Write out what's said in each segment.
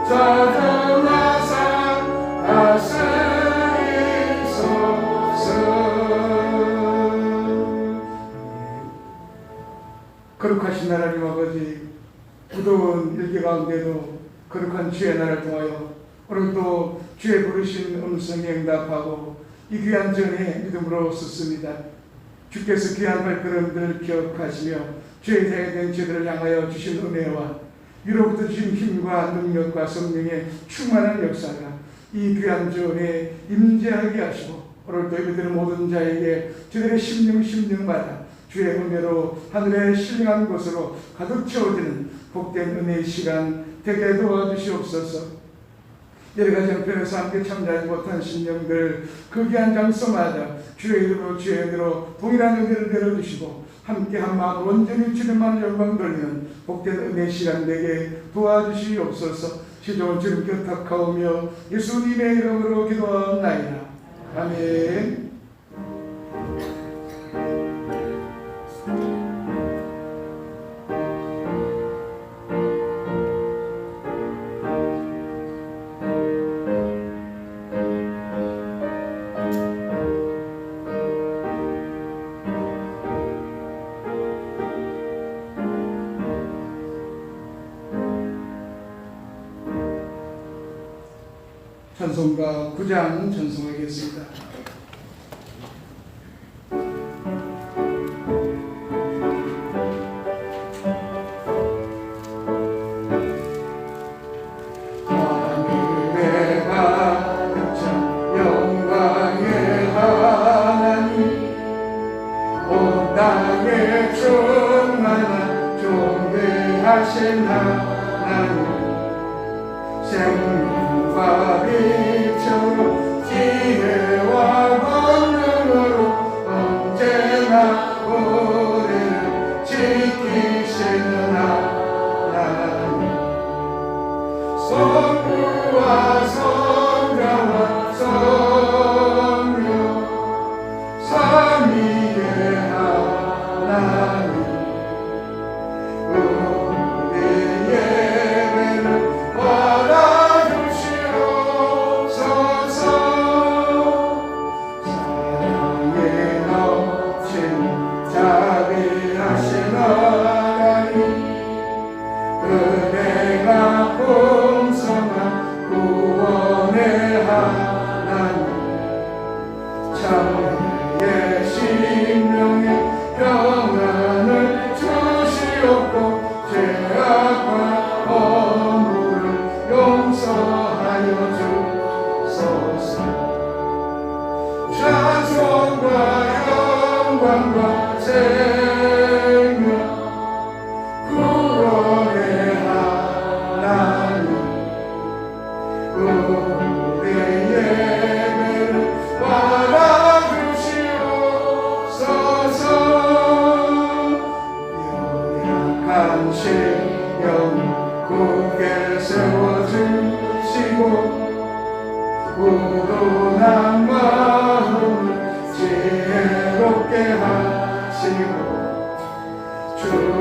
찾아나사 다스리소서. 거룩하신 하나님 아버지, 무더운 일기 가운데도 거룩한 주의 날을 통하여 오늘도 주의 부르신 음성에 응답하고 이 귀한 전에 믿음으로 섰습니다. 주께서 귀한 발걸음들을 기억하시며 주의 대된 죄들을 향하여 주신 은혜와 위로부터 주신 힘과 능력과 성령의 충만한 역사가 이 귀한 전에 임재하게 하시고 오늘도 예배드리는 모든 자에게 저들의 심령마다 주의 은혜로 하늘에 신령한 곳으로 가득 채워지는 복된 은혜의 시간 되게 도와주시옵소서. 여러가지 형편에서 함께 참여하지 못한 신령들 그 귀한 장소마다 주의 이름으로 주의 은혜로 동일한 은혜를 내려주시고 함께 한마음 온전히 주님만 영광 돌리는 복된 은혜 시간 되게 도와주시옵소서. 시종은 주님 곁탁하오며 예수님의 이름으로 기도하옵나이다. 아멘. 찬송가 9장 찬송하겠습니다. 하늘에 가득 찬 영광의 하나님, 온 땅에 충만한 존귀하신 하나님, 생명과 빛으로 지혜와 권능으로 언제나 우리를 지키시는 하나님, 성부와 성자와 성령 삼위의 하나님, 참회의 심령에 평안을 주시옵고 죄악과 허물을 용서하여 주소서. 찬송과 영광과 생명 구원의 하나님, 우리의 예배를 받아주시옵소서. 연약한 신령 굳게 세워주시고 우둔한 마음을 지혜롭게 하시고 주의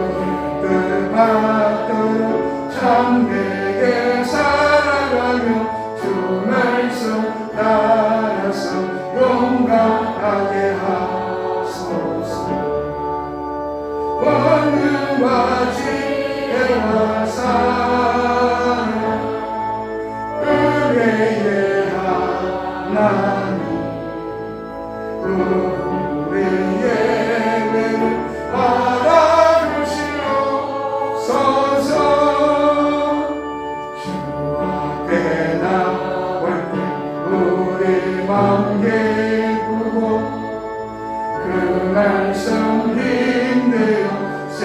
뜻 받들어 참되게 살아가며 주 말씀 따라서 용감하게 하소서. 권능과 지혜와 사랑 은혜의 하나님, 우리의 예배를 받아주시옵소서. 주 앞에 나올 때 우리 맘 기쁘고 그 말씀 힘내어 새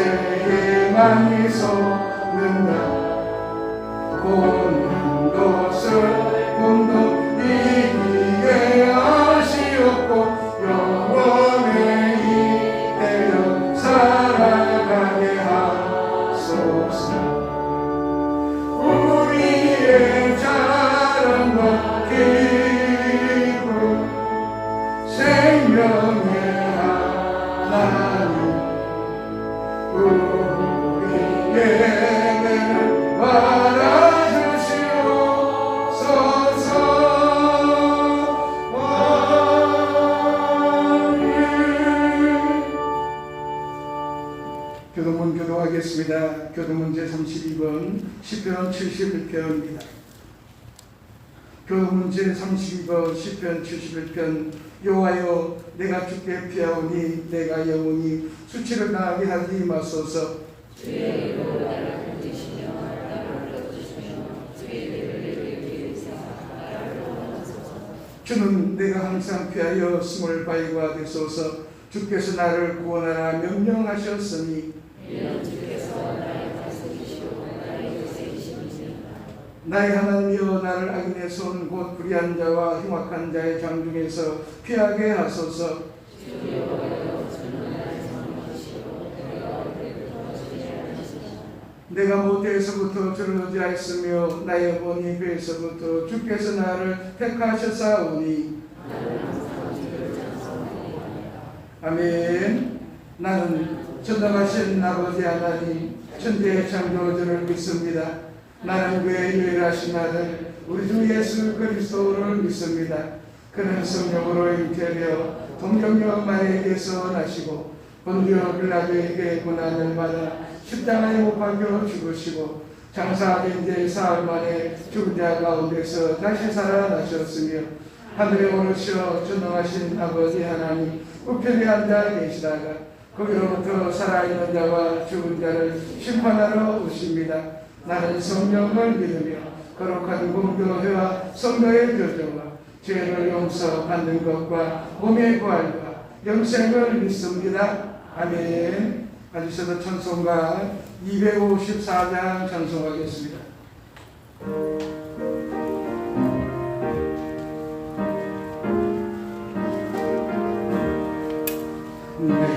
희망이 솟는다. 시편 71편입니다. 교문제 32번 시편 71편 여호와여 내가 주께 피하오니 내가 영원히 수치를 당하게 하지 마소서. 주의 이름으로 나를 건지시며 나를 불러주시며 주의 이름을 내게 위해서 나를 도와주소서. 주는 내가 항상 피하여 숨을 바위가 되소서. 주께서 나를 구원하라 명령하셨으니 이는 주께서 나의 다스리시고 나의 요새이심이니라. 나의 하나님이여 나를 악인의 손 곧 불의한 자와 흉악한 자의 장 중에서 피하게 하소서. 주 여호와여 주는 나의 성령이시고 내가 어디를 도와주지 않으시나. 내가 모태에서부터 주를 의지하였으며 나의 어머니 배에서부터 주께서 나를 택하셨사오니 나는 항상 주를 찬송하리이다. 아멘. 나는 전능하신 아버지 하나님 천지의 창조주를 믿습니다. 나는 그의 유일하신 아들 우리 주 예수 그리스도를 믿습니다. 그는 성령으로 잉태되어 동정녀 마리아에게서 나시고 본디오 빌라도에게 고난을 받아 십자가에 못 박혀 죽으시고 장사된 지 사흘 만에 죽은 자 가운데서 다시 살아나셨으며 하늘에 오르시어 전능하신 아버지 하나님 우편에 앉아 계시다가 거기로부터 살아있는 자와 죽은 자를 심판하러 오십니다. 나는 성령을 믿으며 거룩한 공교회와 성도의 교제와 죄를 용서받는 것과 몸의 부활과 영생을 믿습니다. 아멘. 앉으셔서 찬송가 254장 찬송하겠습니다.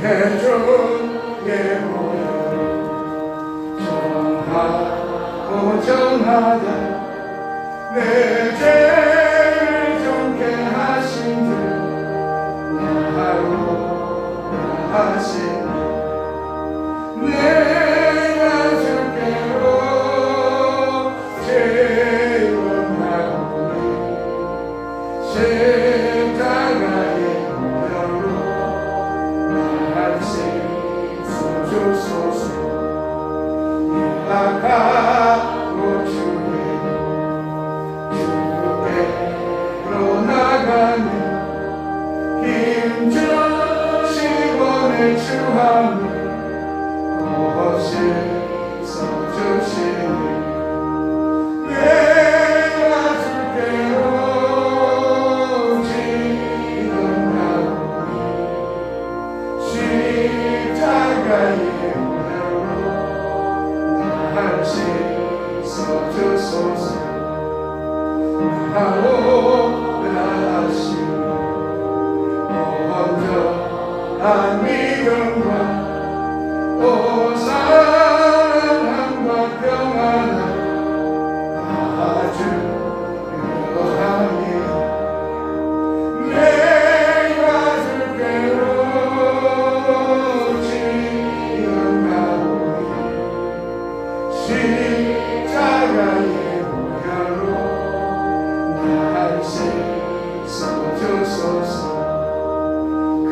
내 주의 모여 정하고 정하자 내 죄를 정케 하신 주 나로 하신 내가 주께로 죄원하오니 십자가의 무덤으로 날 씻어주소서. 약하고 주께로 나가며 힘주시고 내 주함을 씻어주시니 내가 주께로 지금 가오니 십자가의 무덤으로 날 씻어주소서. 나오라 하시니 온전한 믿음과 오 사랑함과 평안을 아주 유하니 내가 주께로 지금 가오니 십자가의 보혈로 날 씻어주소서. 그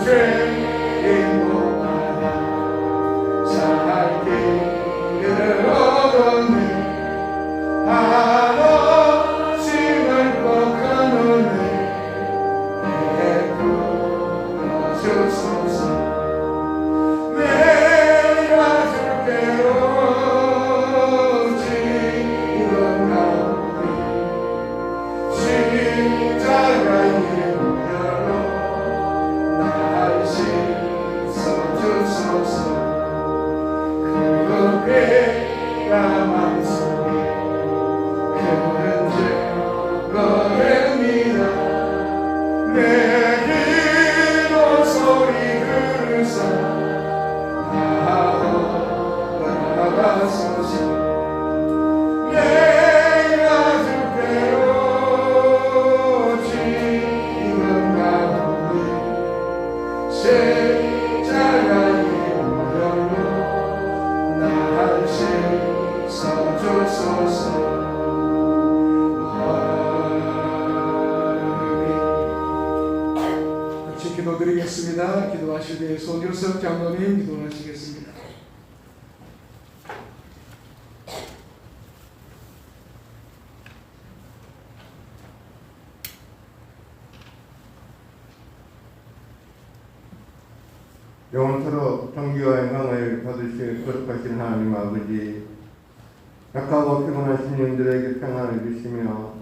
죄의 목마다 살 길을 얻었네. 하나님을 꼭 큰 은혜 베풀어 주소서. 내가 주께로 지금 가오니 십자가의 무혈로 날 씻어주소서. 그 배가 맘속에 큰 죄 거듭니다. 내 기도 소리 들으사 나아가소서. 내가 주께로 지금 가오니 십자가의 무혈로 날 씻어주소서. 같이 기도드리겠습니다. 기도하실 때 손효석 장로님 기도하시겠습니다. 영원토록 존귀와 영광을 받으실 거룩하신 하나님 아버지, 약하고 피곤하신 영들에게 평안을 주시며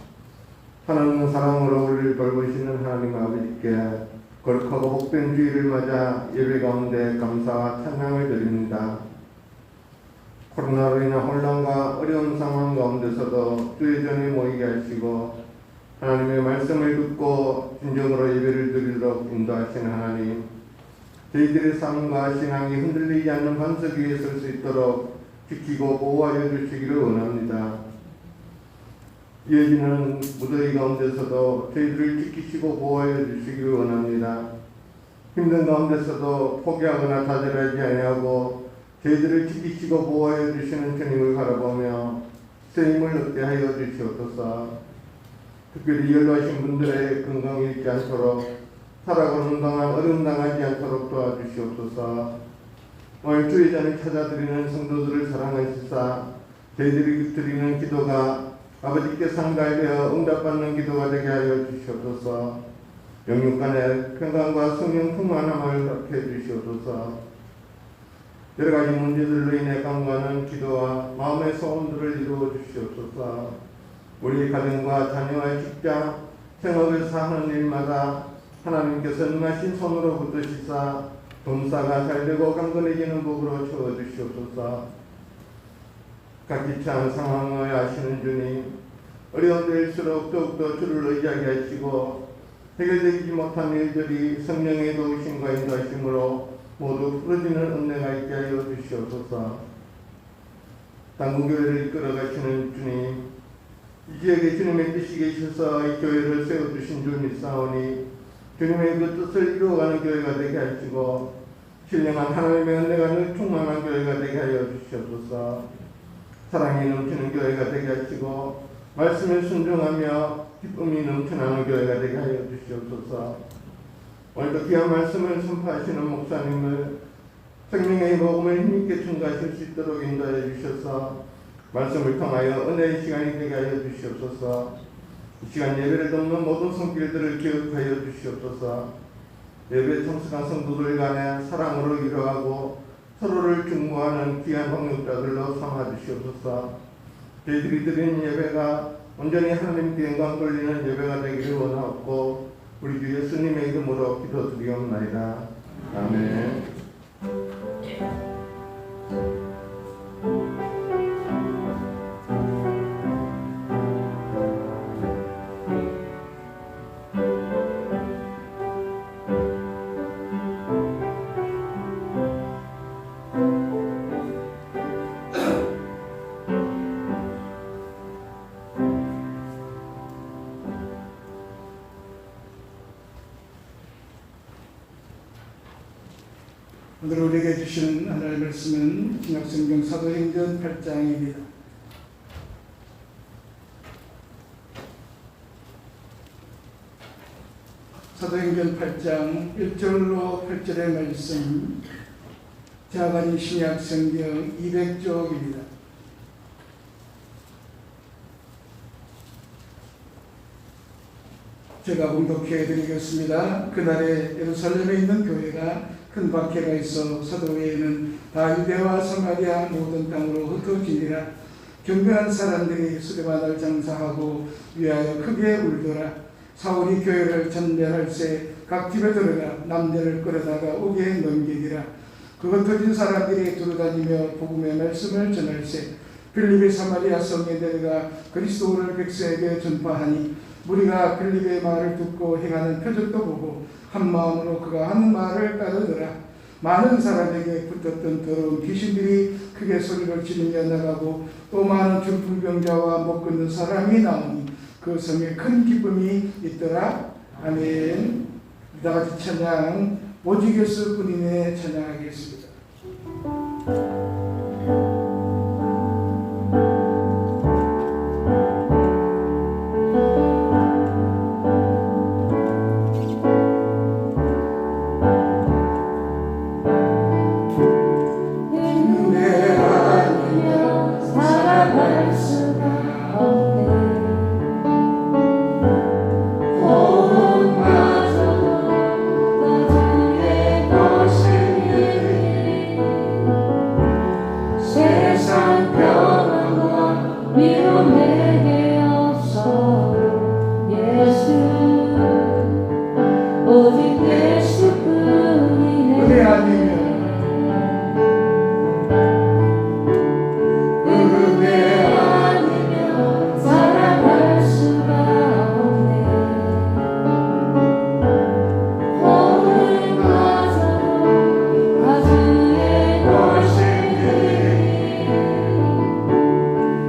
하나님 사랑으로 우리를 돌보시는 하나님 아버지께 거룩하고 복된 주일을 맞아 예배 가운데 감사와 찬양을 드립니다. 코로나로 인한 혼란과 어려운 상황 가운데서도 주의 전에 모이게 하시고 하나님의 말씀을 듣고 진정으로 예배를 드리도록 인도하시는 하나님, 저희들의 삶과 신앙이 흔들리지 않는 반석 위에 설 수 있도록 지키고 보호하여 주시기를 원합니다. 이어지는 무더위 가운데서도 저희들을 지키시고 보호하여 주시기를 원합니다. 힘든 가운데서도 포기하거나 좌절하지 아니하고 저희들을 지키시고 보호하여 주시는 주님을 바라보며 새 힘을 얻게 하여 주시옵소서. 특별히 연로하신 분들의 건강이 잃지 않도록 살아가는 동안 어려움 당하지 않도록 도와주시옵소서. 오늘 주의 전을 찾아드리는 성도들을 사랑하시사 저희들이 드리는 기도가 아버지께 상달되어 응답받는 기도가 되게 하여 주시옵소서. 영육간의 평강과 성령 충만함을 허락해 주시옵소서. 여러가지 문제들로 인해 강구하는 기도와 마음의 소원들을 이루어 주시옵소서. 우리 가정과 자녀와 직장, 생업에서 하는 일마다 하나님께서 능하신 손으로 붙드시사 돈사가 잘되고 강건해지는 복으로 채워주시옵소서. 각기 처한 상황을 아시는 주님, 어려운 데일수록 더욱더 주를 의지하게 하시고 해결되지 못한 일들이 성령의 도우심과 인도하심으로 모두 풀어지는 은혜가 있게 하여 주시옵소서. 당군교회를 이끌어가시는 주님, 이 지역에 주님의 뜻이 계셔서 이 교회를 세워주신 줄 믿사오니 주님의 그 뜻을 이루어가는 교회가 되게 하시고 신령한 하나님의 은혜가 늘 충만한 교회가 되게 하여 주시옵소서. 사랑이 넘치는 교회가 되게 하시고 말씀에 순종하며 기쁨이 넘쳐나는 교회가 되게 하여 주시옵소서. 오늘도 귀한 말씀을 선포하시는 목사님을 생명의 복음을 힘있게 증거하실 수 있도록 인도하여 주셔서 말씀을 통하여 은혜의 시간이 되게 하여 주시옵소서. 이 시간 예배를 돕는 모든 손길들을 기억하여 주시옵소서. 예배 참석한 성도들 간에 사랑으로 위로하고 서로를 중보하는 귀한 동역자들로 삼아 주시옵소서. 저희들이 드리는 예배가 온전히 하나님께 영광 돌리는 예배가 되기를 원하옵고 우리 주 예수님의 이름으로 기도드리옵나이다. 아멘. 오늘 우리에게 주신 하나님의 말씀은 신약성경 사도행전 8장입니다. 사도행전 8장 1절로 8절의 말씀, 제가 가진 신약성경 200쪽입니다. 제가 봉독해 드리겠습니다. 그날에 예루살렘에 있는 교회가 큰 박해가 있어 사도회에는 다 유대와 사마리아 모든 땅으로 흩어지니라. 경건한 사람들이 수레바늘 장사하고 위하여 크게 울더라. 사울이 교회를 전멸할새 각 집에 들어가 남녀를 끌어다가 옥에 넘기니라. 그 흩어진 사람들이 두루다니며 복음의 말씀을 전할새 빌립이 사마리아 성에 내려가 그리스도를 백성에게 전파하니 무리가 빌립의 말을 듣고 행하는 표적도 보고 한 마음으로 그가 하는 말을 따르더라. 많은 사람에게 붙었던 더러운 귀신들이 크게 소리를 지르며 나가고 또 많은 중풍병자와 못 걷는 사람이 나오니 그 성에 큰 기쁨이 있더라. 아멘. 다같이 찬양, 오직 예수뿐이네 찬양하겠습니다. 내 것을 위로 내게 없어 예수 오직 예수뿐이네 은혜 아니면 은혜 아니면 살아갈 수가 없네 호흡마저도 가슴에 놓으시니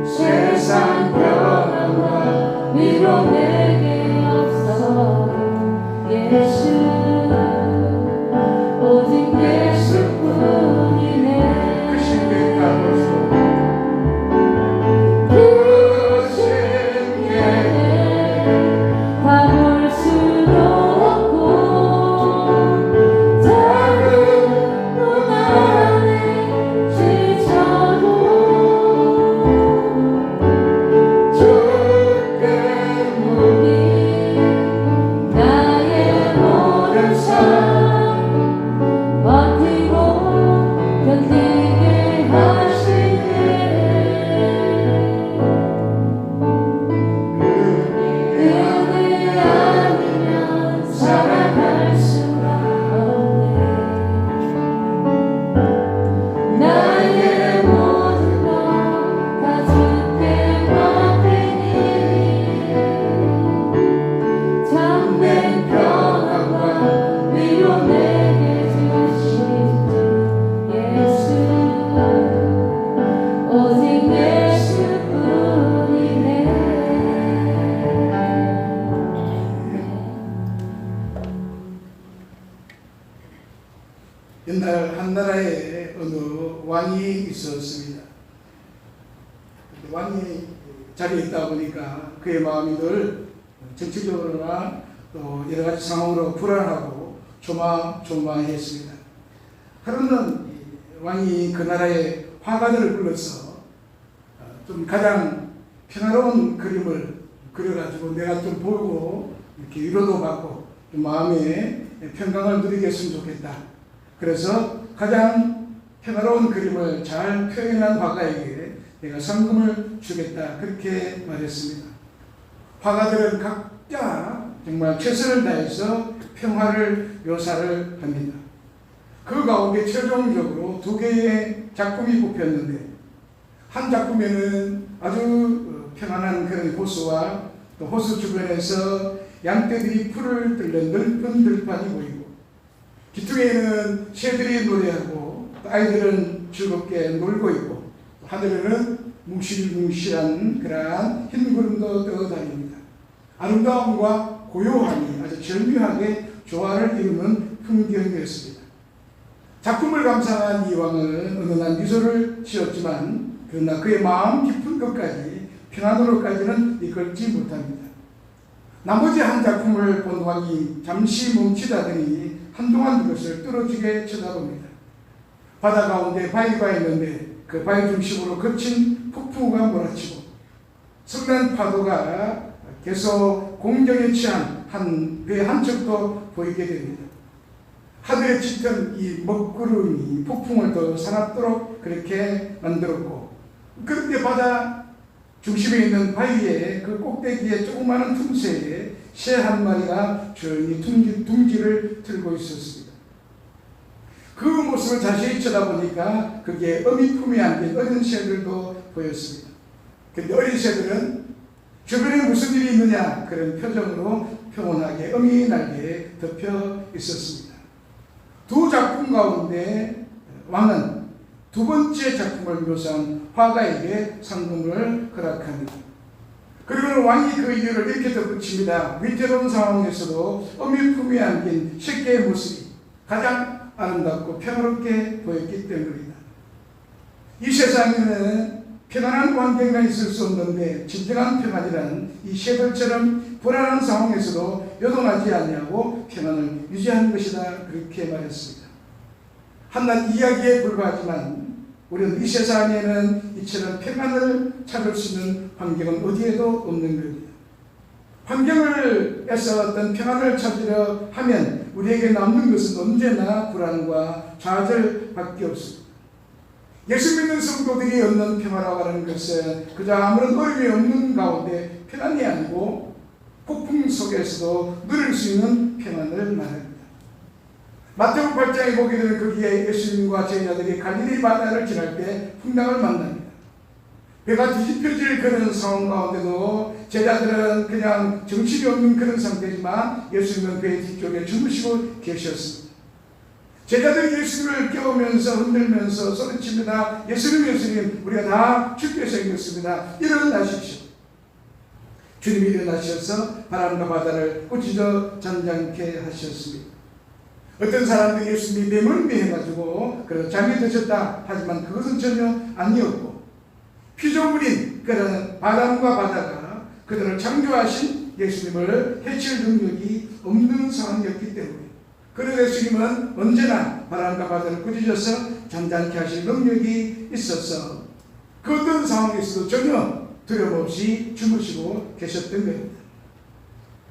세상 평안과 위로 내게 없어 예수 오직 예수뿐이네 크신 게 값없어 크신 게 다 볼 수도 없고 작은 눈 안에 지쳐도 주 때문이 나의 모든 삶 버티고 견디게 하시네 은혜 아니면 살아갈 수가 없네 나의 모든 것 다 주께 맡기니 참된 평안과 위로 내게 주신 예수 오직 예수뿐이네 옛날 한 나라에 어느 왕이 있었습니다. 근데 왕이 자리에 있다 보니까 그의 마음이 늘 정치적으로나 또 여러 가지 상황으로 불안하고 조마조마했습니다. 하루는 이 왕이 그 나라의 화가들을 불러서 좀 가장 평화로운 그림을 그려가지고 내가 좀 보고 이렇게 위로도 받고 좀 마음의 평강을 누리게 했으면 좋겠다. 그래서 가장 평화로운 그림을 잘 표현한 화가에게 내가 상금을 주겠다. 그렇게 말했습니다. 화가들은 각자 정말 최선을 다해서 평화를 묘사를 합니다. 그 가운데 최종적으로 2개의 작품이 뽑혔는데 한 작품에는 아주 평안한 그런 호수와 또 호수 주변에서 양떼들이 풀을 뚫는 넓은 들판이 보이고 뒤쪽에는 새들이 노래하고 아이들은 즐겁게 놀고 있고 하늘에는 뭉실뭉실한 그러한 흰 구름도 떠다닙니다. 아름다움과 고요함이 아주 절묘하게 조화를 이루는 풍경이었습니다. 작품을 감상한 이 왕은 어느 날 미소를 지었지만 그러나 그의 마음 깊은 것까지 평안으로까지는 이끌지 못합니다. 나머지 한 작품을 본 왕이 잠시 멈추다더니 한동안 그것을 뚫어지게 쳐다봅니다. 바다 가운데 바위가 있는데 그 바위 중심으로 거친 폭풍우가 몰아치고 성난 파도가 계속 공경에 취한 한 배 한 척도 보이게 됩니다. 하늘에 짙은 이 먹구름이 폭풍을 더 사납도록 그렇게 만들었고 그런데 바다 중심에 있는 바위의 그 꼭대기에 조그마한 틈새에 새 한 마리가 조용히 둥지를 들고 있었습니다. 그 모습을 자세히 쳐다보니까 그게 어미 품에 안긴 어린 새들도 보였습니다. 그런데 어린 새들은 주변에 무슨 일이 있느냐 그런 표정으로 평온하게 어미 날개에 덮여 있었습니다. 두 작품 가운데 왕은 두 번째 작품을 묘사한 화가에게 상금을 허락합니다. 그리고 왕이 그 이유를 이렇게 덧붙입니다. 위태로운 상황에서도 어미 품에 안긴 새끼의 모습이 가장 아름답고 평화롭게 보였기 때문입니다. 이 세상에는 편안한 환경가 있을 수 없는데 진정한 평안이란 이 새들처럼 불안한 상황에서도 요동하지 않냐고 평안을 유지하는 것이다. 그렇게 말했습니다. 한낱 이야기에 불과하지만 우리는 이 세상에는 이처럼 평안을 찾을 수 있는 환경은 어디에도 없는 겁니다. 환경을 애써 어떤 평안을 찾으려 하면 우리에게 남는 것은 언제나 불안과 좌절밖에 없습니다. 예수 믿는 성도들이 얻는 평화라고 하는 것은 그저 아무런 어려움이 없는 가운데 평안이 아니고 폭풍 속에서도 누릴 수 있는 평안을 말합니다. 마태복음 8장에 보게 되면 거기에 예수님과 제자들이 갈릴리 바다를 지날 때 풍랑을 만납니다. 배가 뒤집혀질 그런 상황 가운데도 제자들은 그냥 정신이 없는 그런 상태지만 예수님은 배 뒤쪽에 주무시고 계셨습니다. 제자들이 예수님을 깨우면서 흔들면서 소리칩니다. 예수님, 예수님, 우리가 다 죽게 생겼습니다. 일어나십시오. 주님이 일어나셔서 바람과 바다를 꾸짖어 잠잠케 하셨습니다. 어떤 사람들이 예수님이 매몰매해가지고 그래서 잠이 드셨다 하지만 그것은 전혀 아니었고 피조물인 그런 바람과 바다가 그들을 창조하신 예수님을 해칠 능력이 없는 상황이었기 때문에 그래서 예수님은 언제나 바람과 바다를 꾸짖어서 잠잠케 하실 능력이 있어서 그 어떤 상황에서도 전혀 두려움 없이 주무시고 계셨던 겁니다.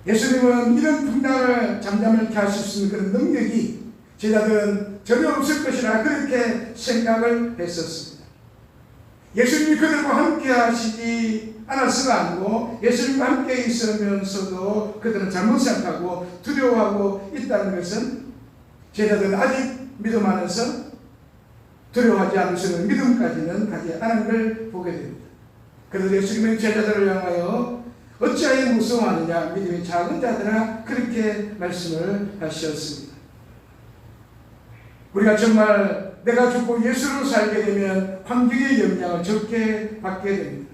예수님은 이런 풍랑을 잠잠케 하실 수 있는 그런 능력이 제자들은 전혀 없을 것이라 그렇게 생각을 했었습니다. 예수님이 그들과 함께 하시지 않았으가 아니고 예수님과 함께 있으면서도 그들은 잘못 생각하고 두려워하고 있다는 것은 제자들은 아직 믿음 안에서 두려워하지 않을 수 있는 믿음까지는 가지 않은 걸 보게 됩니다. 그래서 예수님은 제자들을 향하여 어찌하여 무서워하느냐 믿음이 작은 자들아 그렇게 말씀을 하셨습니다. 우리가 정말 내가 죽고 예수로 살게 되면 환경의 영향을 적게 받게 됩니다.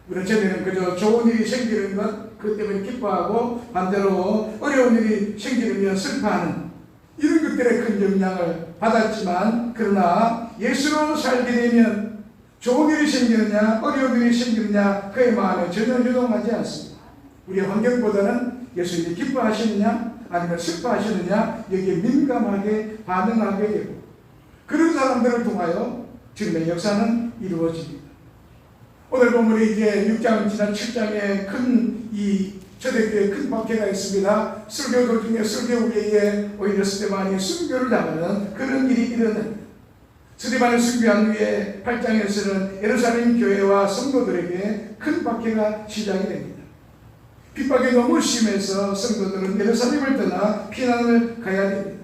우리는 전에는 그저 좋은 일이 생기는 것 그 때문에 기뻐하고 반대로 어려운 일이 생기면 슬퍼하는 이런 것들의 큰 영향을 받았지만 그러나 예수로 살게 되면 좋은 일이 생기느냐 어려운 일이 생기느냐 그의 마음에 전혀 유동하지 않습니다. 우리의 환경보다는 예수님이 기뻐하시느냐 아니면 슬퍼하시느냐 여기에 민감하게 반응하게 되고 그런 사람들을 통하여 주님의 역사는 이루어집니다. 오늘 본문에 이제 6장 지난 7장에 큰 이 초대교회에 큰 박해가 있습니다. 설교 도중에 설교 후에 오히려 스데반이 순교를 당하는 그런 일이 일어납니다. 스데반을 순교한 후에 8장에서는 예루살렘 교회와 성도들에게 큰 박해가 시작이 됩니다. 핍박이 너무 심해서 성도들은 예루살렘을 떠나 피난을 가야 됩니다.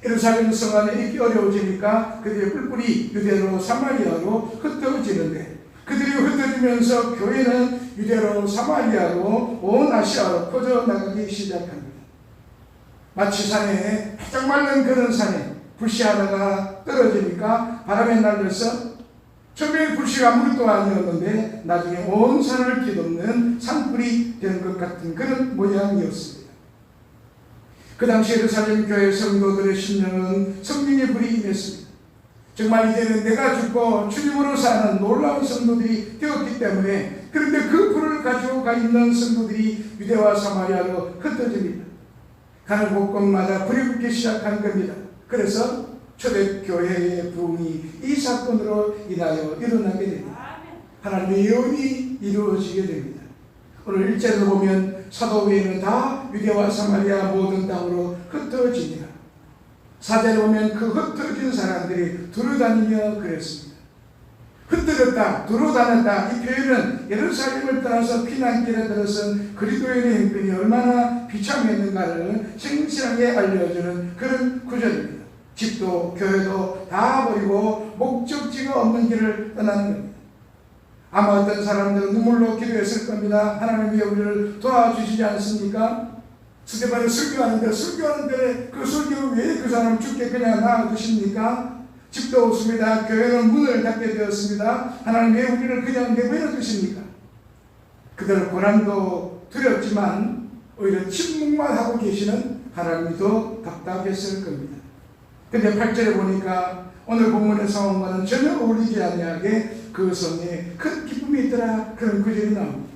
예루살렘 성 안에 있기 어려워지니까 그들이 뿔뿔이 유대로 사마리아로 흩어지는데 그들이 흩어지면서 교회는 유대로 사마리아로 온 아시아로 퍼져나가기 시작합니다. 마치 산에 바짝 마른 그런 산에 불씨 하나가 떨어지니까 바람에 날려서 처음에 불씨가 아무것도 아니었는데 나중에 온 산을 뒤덮는 산불이 된 것 같은 그런 모양이었습니다. 그 당시 예루살렘 교회 성도들의 심령은 성령의 불이 임했습니다. 정말 이제는 내가 죽고 주님으로 사는 놀라운 성도들이 되었기 때문에 그런데 그 불을 가지고 가 있는 성도들이 유대와 사마리아로 흩어집니다. 가는 곳곳마다 불이 붙기 시작한 겁니다. 그래서 초대교회의 부흥이 이 사건으로 인하여 일어나게 됩니다. 하나님의 예언이 이루어지게 됩니다. 오늘 1절을 보면 사도 외에는 다 유대와 사마리아 모든 땅으로 흩어지니라. 4절을 보면 그 흩어진 사람들이 두루다니며 그랬습니다. 흩어졌다, 두루다녔다. 이 표현은 예루살렘을 떠나서 피난길에 들어선 그리스도인의 행편이 얼마나 비참했는가를 생생하게 알려주는 그런 구절입니다. 집도 교회도 다 버리고 목적지가 없는 길을 떠나는 겁니다. 아마 어떤 사람들은 눈물로 기도했을 겁니다. 하나님이 우리를 도와주시지 않습니까? 스데반이 설교하는데 그 설교 왜 그 사람 죽게 그냥 놔두십니까? 집도 없습니다. 교회는 문을 닫게 되었습니다. 하나님 왜 우리를 그냥 내버려 두십니까? 그들은 고난도 두렵지만 오히려 침묵만 하고 계시는 하나님이 더 답답했을 겁니다. 근데 8절에 보니까 오늘 본문의 상황과는 전혀 어울리지 아니하게 그 성에 큰 기쁨이 있더라 그런 구절이 나옵니다.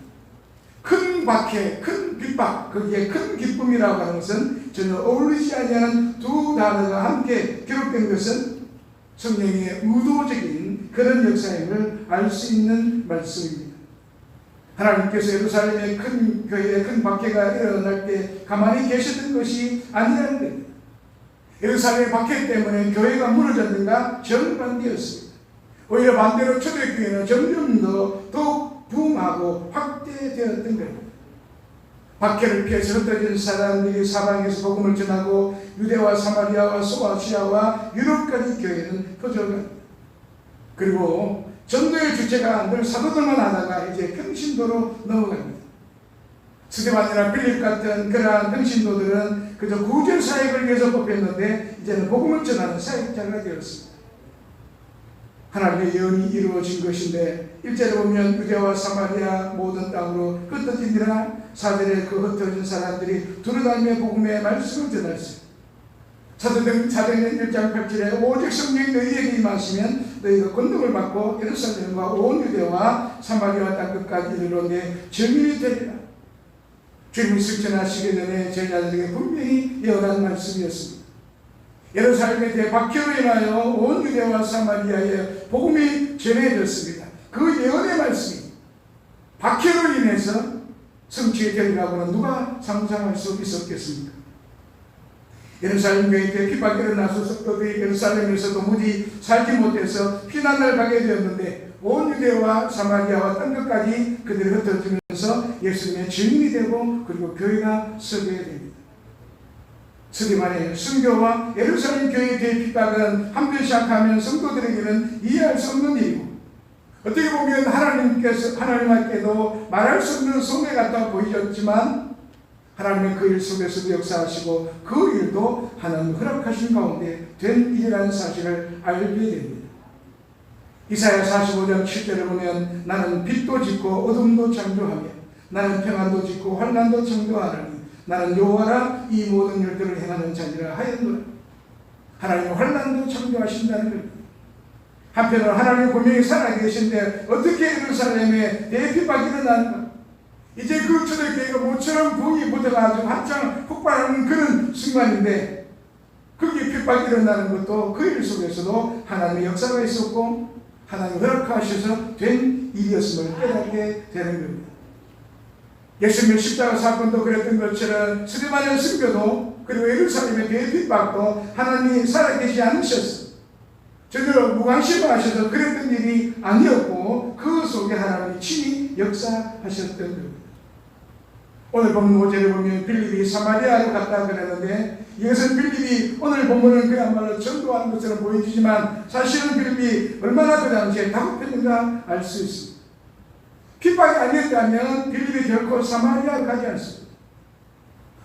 큰 박해, 큰 핍박, 거기에 큰 기쁨이라고 하는 것은 전혀 어울리지 아니하는 두 단어가 함께 기록된 것은 성령의 의도적인 그런 역사임을 알 수 있는 말씀입니다. 하나님께서 예루살렘의 큰 교회에 큰 박해가 일어날 때 가만히 계셨던 것이 아니라는 겁니다. 예루살렘의 박해 때문에 교회가 무너졌는가? 정반대였습니다. 오히려 반대로 초대교회는 점점 더욱 부흥하고 확대되었던 겁니다. 박해를 피해서 흩어진 사람들이 사방에서 복음을 전하고 유대와 사마리아와 소아시아와 유럽까지 교회는 퍼져갑니다. 그리고 전도의 주체가 늘 사도들만 하다가 이제 평신도로 넘어갑니다. 스데반이나 빌립 같은 그러한 평신도들은 그저 구제 사역을 위해서 뽑혔는데 이제는 복음을 전하는 사역자가 되었습니다. 하나님의 예언이 이루어진 것인데 1절에 보면 유대와 사마리아 모든 땅으로 흩어지니라. 4절에 그 흩어진 사람들이 두루다니며 복음의 말씀을 전하였어요. 사도행전 1장 8절에 오직 성령이 너희에게 임하시면 너희가 권능을 받고 예루살렘과 온 유대와 사마리아 땅 끝까지 이르러 내 증인이 되리라. 주님이 승천하시기 전에 제자들에게 분명히 예언한 말씀이었습니다. 예루살렘에 대해 박해로 인하여 온 유대와 사마리아에 복음이 전해졌습니다. 그 예언의 말씀이 박해로 인해서 성취되리라고는 누가 상상할 수 있었겠습니까? 예루살렘 교회에 핍박이 일어나서 성도들이 예루살렘에서 도무지 살지 못해서 피난을 가게 되었는데 온 유대와 사마리아와 땅 끝까지 그들이 흩어지면서 예수님의 증인이 되고 그리고 교회가 서게 됩니다. 스데반의 순교와 예루살렘 교회에 대해 핍박은 한편 시작하면 성도들에게는 이해할 수 없는 일이고 어떻게 보면 하나님께도 말할 수 없는 소매 같아 보이셨지만 하나님은 그 일 속에서도 역사하시고 그 일도 하나님 허락하신 가운데 된 일이라는 사실을 알게 됩니다. 이사야 45장 7절을 보면 나는 빛도 짓고 어둠도 창조하며 나는 평안도 짓고 환난도 창조하나니 나는 여호와라 이 모든 일들을 행하는 자니라 하였노라. 하나님은 환난도 창조하신다는 겁니다. 한편으로 하나님 분명히 살아계신데 어떻게 예루살렘에 대핍박이 일어나는가? 이제 그 초대교회가 모처럼 부흥이 붙어가지고 한창 폭발하는 그런 순간인데 거기에 핍박이 일어나는 것도 그 일 속에서도 하나님의 역사가 있었고 하나님 허락하셔서 된 일이었음을 깨닫게 되는 겁니다. 예수님의 십자가 사건도 그랬던 것처럼 스데반의 순교도 그리고 예루살렘의 대핍박도 하나님이 살아계시지 않으셨어요. 저들을 무관심하셔서 그랬던 일이 아니었고 그 속에 하나님이 친히 역사하셨던 겁니다. 오늘 본문 5절에 보면 빌립이 사마리아로 갔다 그랬는데 이것은 빌립이 오늘 본문은 그야말로 전도하는 것처럼 보여지지만 사실은 빌립이 얼마나 그 당시에 다급했는가 알 수 있습니다. 핍박이 아니었다면 빌립이 결코 사마리아를 가지 않습니다.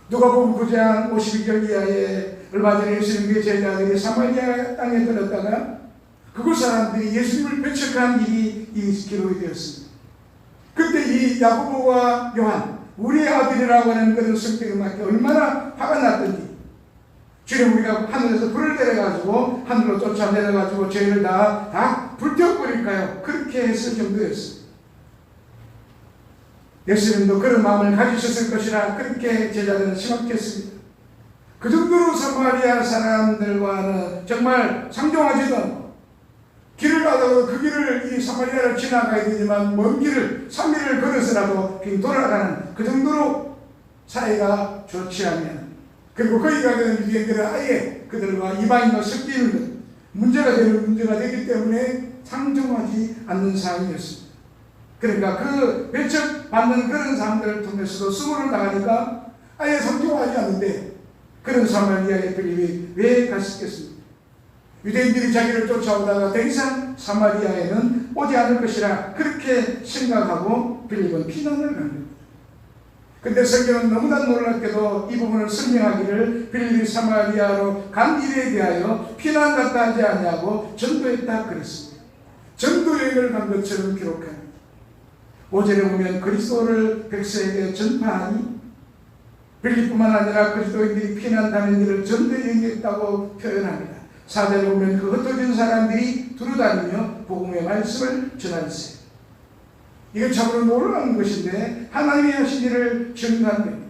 누가복음 9장 52절 이하에 얼마 전에 예수님의 제자들이 사마리아 땅에 들었다가 그곳 사람들이 예수님을 배척한 일이 기록이 되었습니다. 그때 이 야고보와 요한 우리의 아들이라고 하는 그런 성격에 맞게 얼마나 화가 났던지 주님 우리가 하늘에서 불을 내려가지고 하늘로 쫓아내려가지고 저희를 다 불태워버릴까요? 그렇게 했을 정도였습니다. 예수님도 그런 마음을 가지셨을 것이라 그렇게 제자들은 생각했습니다. 그 정도로 사마리아 사람들과는 정말 상종하지도 않고 길을 가다가 그 길을 이 사마리아를 지나가야 되지만 먼 길을 3일을 걸어서라도 돌아가는 그 정도로 사이가 좋지 않으면 그리고 거기 가게 되는 유대인들은 아예 그들과 이방인과 섞이는 것 문제가 되기 때문에 상종하지 않는 상황이었습니다. 그러니까 그 배척받는 그런 사람들을 통해서도 수모를 당하니까 아예 상종하지 않는데 그런 사마리아의 빌립이 왜 갔었겠습니까? 유대인들이 자기를 쫓아오다가 더 이상 사마리아에는 오지 않을 것이라 그렇게 생각하고 빌립은 피난을 간 겁니다. 근데 성경은 너무나 놀랍게도 이 부분을 설명하기를 빌립이 사마리아로 간 일에 대하여 피난 갔다 하지 아니하고 전도했다 그랬습니다. 전도여행을 간 것처럼 기록합니다. 5절에 보면 그리스도를 백성에게 전파하니 빌립뿐만 아니라 그리스도인들이 피난다는 일을 전도여행했다고 표현합니다. 4절에 보면 그 흩어진 사람들이 두루다니며 복음의 말씀을 전하였어요. 이건 참으로 놀라운 것인데 하나님이 하신 일을 증거한 겁니다.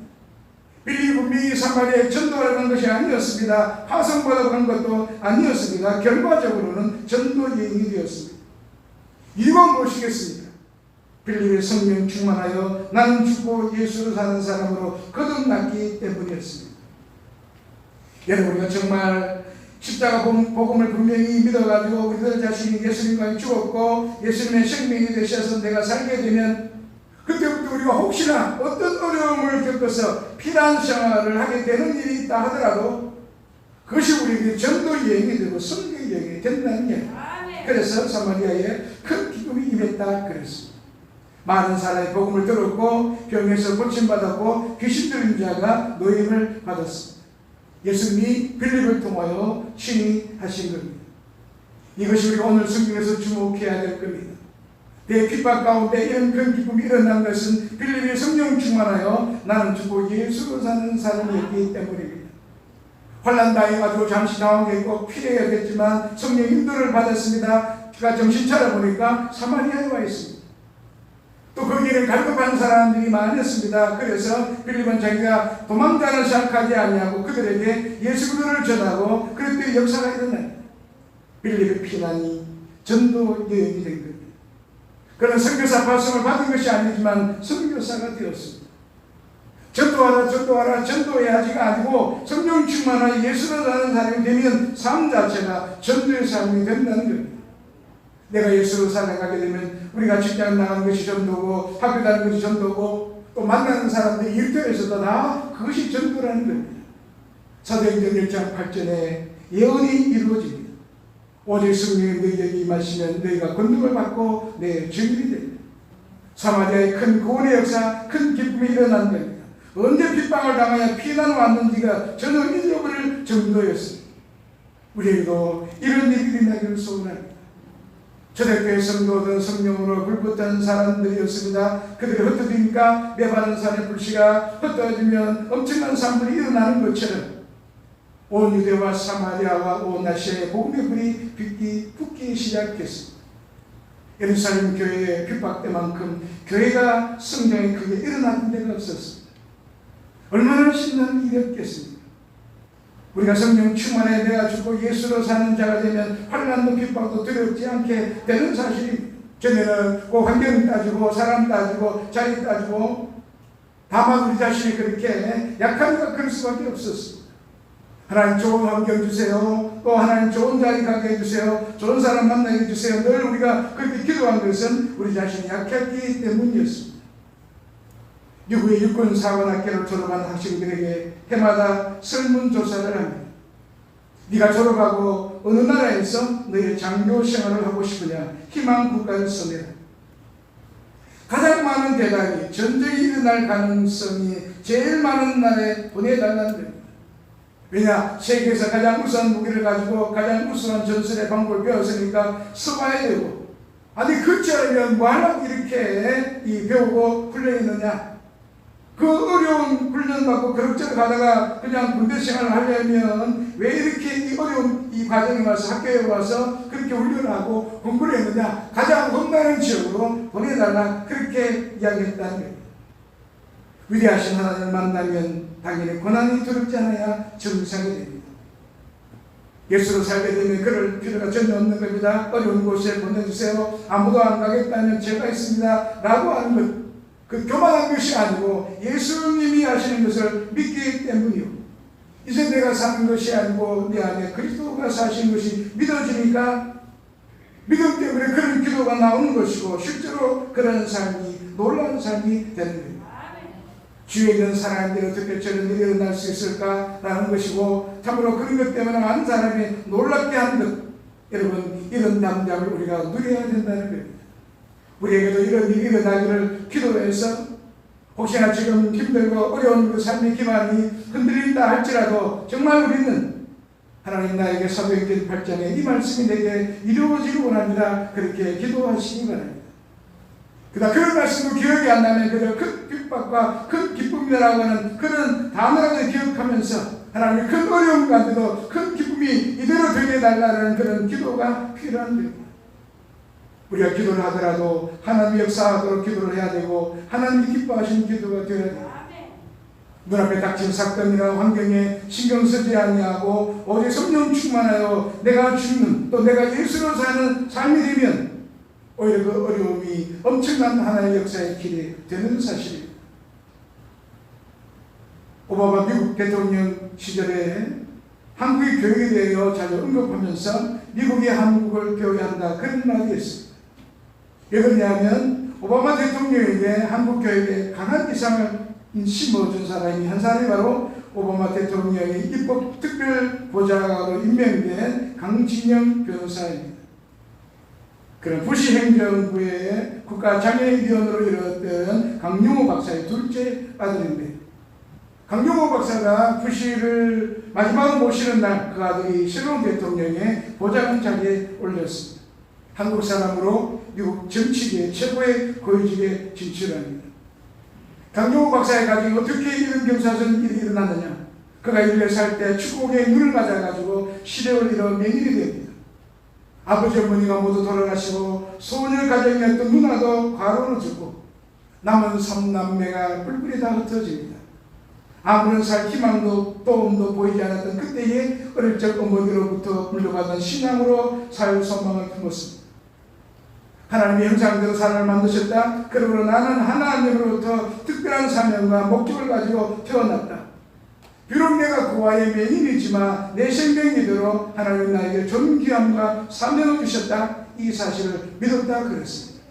빌립이 분명히 사마리아에 전도하려는 것이 아니었습니다. 파송받아 간 것도 아니었습니다. 결과적으로는 전도여행이 되었습니다. 이유가 무엇이겠습니까? 빌립의 성령 충만하여 나는 죽고 예수로 사는 사람으로 거듭났기 때문이었습니다. 여러분 우리가 정말 십자가 복음을 분명히 믿어가지고 우리들 자신이 예수님과 죽었고 예수님의 생명이 되셔서 내가 살게 되면 그때부터 우리가 혹시나 어떤 어려움을 겪어서 피난 생활을 하게 되는 일이 있다 하더라도 그것이 우리에게 전도 여행이 되고 선교 여행이 된다는 얘기예요. 그래서 사마리아에 큰 기쁨이 임했다 그랬습니다. 많은 사람이 복음을 들었고 병에서 고침받았고 귀신 들린 자가 노임을 받았습니다. 예수님이 빌립을 통하여 친히 하신 겁니다. 이것이 우리가 오늘 성경에서 주목해야 될 겁니다. 내 핍박 가운데 이런 큰 기쁨이 일어난 것은 빌립이 성령 충만하여 나는 죽고 예수로 사는 사람이었기 때문입니다. 환난 당해가지고 잠시 당황했고 피해야겠지만 성령 인도를 받았습니다. 그가 정신 차려보니까 사마리아에 와 있습니다. 또 거기는 갈급한 사람들이 많았습니다. 그래서 빌립은 자기가 도망자를 생각하지 아니하고 그들에게 예수 그리스도를 전하고 그랬더니 역사가 일어납니다. 빌립의 피난이 전도 여행이 된 겁니다. 그는 선교사 발성을 받은 것이 아니지만 선교사가 되었습니다. 전도하라 전도하라 전도해야지가 아니고 성령 충만한 예수를 사는 사람이 되면 삶 자체가 전도의 삶이 된다는 겁니다. 내가 예수로 살아가게 되면 우리가 직장 나가는 것이 전도고 학교 다니는 것이 전도고 또 만나는 사람들이 일터에서도 다 그것이 전도라는 겁니다. 사도행전 1장 8절에 예언이 이루어집니다. 오직 성령이 너희에게 임하시면 너희가 권능을 받고 내 증인이 됩니다. 사마리아의 큰 구원의 역사, 큰 기쁨이 일어난 겁니다. 언제 핍박을 당하여 피난 왔는지가 전혀 잊어버릴 정도였습니다. 우리에게도 이런 일이 일어나기를 소원합니다. 초대교회 성도들은 성령으로 불붙은 사람들이었습니다. 그들이 흩어지니까 메바른 산의 불씨가 흩어지면 엄청난 산불이 일어나는 것처럼 온 유대와 사마리아와 온 아시아의 복음의 불이 붙기 시작했습니다. 예루살렘 교회의 핍박 때만큼 교회가 성장이 크게 일어나는 데가 없었습니다. 얼마나 신나는 일이었겠습니까? 우리가 성령 충만해 내가 죽고 예수로 사는 자가 되면 환난도 핍박도 두렵지 않게 되는 사실입니다. 전에는 그 환경 따지고 사람 따지고 자리 따지고 다만 우리 자신이 그렇게 약하니까 그럴 수밖에 없었습니다. 하나님 좋은 환경 주세요. 또 하나님 좋은 자리 가게 해주세요. 좋은 사람 만나게 해주세요. 늘 우리가 그렇게 기도한 것은 우리 자신이 약했기 때문이었습니다. 미국의 육군사관학교를 졸업한 학생들에게 해마다 설문조사를 합니다. 네가 졸업하고 어느 나라에서 너의 장교 생활을 하고 싶으냐 희망 국가를 써내라. 가장 많은 대답이 전쟁이 일어날 가능성이 제일 많은 나라에 보내달라는 겁니다. 왜냐? 세계에서 가장 우수한 무기를 가지고 가장 우수한 전술의 방법을 배웠으니까 써봐야 되고, 아니 그렇지 않으면 뭐하려고 이렇게 배우고 훈련했느냐? 그 어려운 훈련받고 그럭저럭 가다가 그냥 군대 생활을 하려면 왜 이렇게 이 어려운 이 과정에 와서 학교에 와서 그렇게 훈련하고 공부를 했느냐? 가장 험난한 지역으로 보내달라 그렇게 이야기했다는 거예요. 위대하신 하나님을 만나면 당연히 고난이 두렵지 않아야 정상이 됩니다. 예수로 살게 되면 그럴 필요가 전혀 없는 겁니다. 어려운 곳에 보내주세요. 아무도 안 가겠다면 제가 있습니다 라고 하는 것, 그 교만한 것이 아니고 예수님이 하시는 것을 믿기 때문이요. 이제 내가 사는 것이 아니고 내 안에 그리스도가 사신 것이 믿어지니까 믿음 때문에 그런 기도가 나오는 것이고 실제로 그런 삶이 놀라운 삶이 되는 거예요. 주위에 있는 사람들이 어떻게 저런 일이 일어날 수 있을까라는 것이고 참으로 그런 것 때문에 많은 사람이 놀랍게 하는 것, 여러분 이런 남장을 우리가 누려야 된다는 겁니다. 우리에게도 이런 일이 일어나기를 기도해서 혹시나 지금 힘들고 어려운 그 삶의 기반이 흔들린다 할지라도 정말 우리는 하나님 나에게 사도행전 8장에 이 말씀이 내게 이루어지길 원합니다. 그렇게 기도하시기 바랍니다. 그다음 그런 말씀도 기억이 안 나면 그저 큰 핍박과 큰 기쁨이라고 하는 그런 단어를 기억하면서 하나님의 큰 어려움 가운데도 큰 기쁨이 이대로 되게 해달라는 그런 기도가 필요한 겁니다. 우리가 기도를 하더라도 하나님이 역사하도록 기도를 해야 되고 하나님이 기뻐하시는 기도가 되어야 돼요. 눈앞에 닥친 사건이나 환경에 신경 쓰지 아니하고 오직 성령 충만하여 내가 죽는 또 내가 예수로 사는 삶이 되면 오히려 그 어려움이 엄청난 하나의 역사의 길이 되는 사실입니다. 오바마 미국 대통령 시절에 한국의 교육에 대하여 자주 언급하면서 미국이 한국을 교육한다 그런 말이 있습니다. 왜 그러냐면 오바마 대통령에게 한국 교육에 강한 이상을 심어준 사람이 한 사람이 바로 오바마 대통령의 입법 특별 보좌관으로 임명된 강진영 변호사입니다. 그런 부시 행정부의 국가장애위원으로 이뤘던 강용호 박사의 둘째 아들인데, 강용호 박사가 부시를 마지막으로 모시는 날 그 아들이 새로운 대통령의 보좌관 자리에 올렸습니다. 한국 사람으로 미국 정치계 최고의 고위직에 진출합니다. 강용호 박사의 가정이 어떻게 이런 경사스러운 일이 일어났느냐? 그가 14살 때 축구공에 눈을 맞아가지고 시력을 잃어 맹인이 됩니다. 아버지 어머니가 모두 돌아가시고 소녀 가정이었던 누나도 과로로 죽고 남은 3남매가 뿔뿔이 다 흩어집니다. 아무런 살 희망도 도움도 보이지 않았던 그때에 어릴 적 어머니로부터 물려받은 신앙으로 살 소망을 품었습니다. 하나님의 형상대로 사람을 만드셨다. 그러므로 나는 하나님으로부터 특별한 사명과 목적을 가지고 태어났다. 비록 내가 그와의 맹인이지만 내 생명이대로 하나님 나에게 존귀함과 사명을 주셨다. 이 사실을 믿었다 그랬습니다.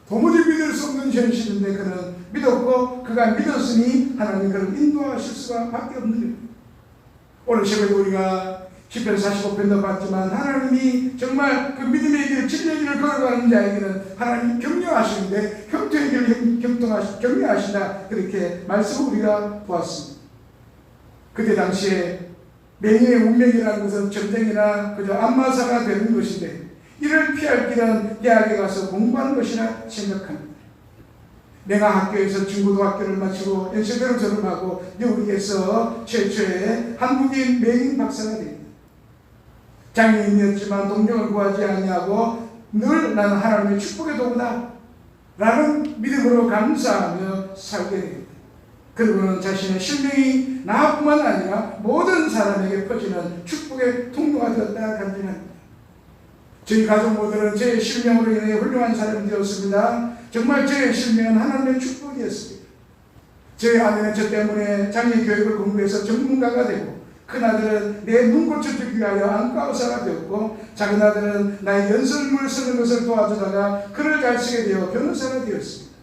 도무지 믿을 수 없는 현실인데 그는 믿었고 그가 믿었으니 하나님 그를 인도하실 수밖에 없는 겁니다. 오늘 새벽에 우리가 시편 45편도 봤지만 하나님이 정말 그 믿음의 길, 진리의 길을 걸어가는 자에게는 하나님이 격려하시는데 형통의 길을 격려하신다. 그렇게 말씀을 우리가 보았습니다. 그때 당시에 맹인의 운명이라는 것은 전쟁이나 그저 안마사가 되는 것인데 이를 피할 길은 대학에 가서 공부하는 것이라 생각합니다. 내가 학교에서 중고등학교를 마치고 연세대로 졸업하고 미국에서 최초의 한국인 맹인 박사가 됩니다. 장애인이었지만 동정을 구하지 아니하고 늘 나는 하나님의 축복의 도구다 라는 믿음으로 감사하며 살게 됩니다. 그리고는 자신의 실명이 나뿐만 아니라 모든 사람에게 퍼지는 축복의 통로가 되었다 간증합니다. 저희 가족 모두는 제 실명으로 인해 훌륭한 사람이 되었습니다. 정말 제 실명은 하나님의 축복이었습니다. 저희 아내는 저 때문에 장애 교육을 공부해서 전문가가 되고 큰아들은 내 눈 고쳐주기 위하여 안과 의사가 되었고 작은 아들은 나의 연설문을 쓰는 것을 도와주다가 글을 잘 쓰게 되어 변호사가 되었습니다.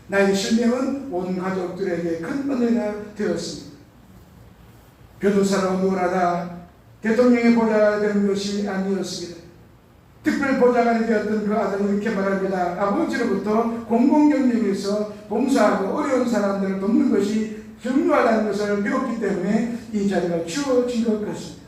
나의 실명은 온 가족들에게 큰 은혜가 되었습니다. 변호사로 누구라다 대통령의 보좌가 되는 것이 아니었습니다. 특별 보좌관이 되었던 그 아들은 이렇게 말합니다. 아버지로부터 공공경영에서 봉사하고 어려운 사람들을 돕는 것이 중요하다는 것을 배웠기 때문에 이 자리가 주어진 것 같습니다.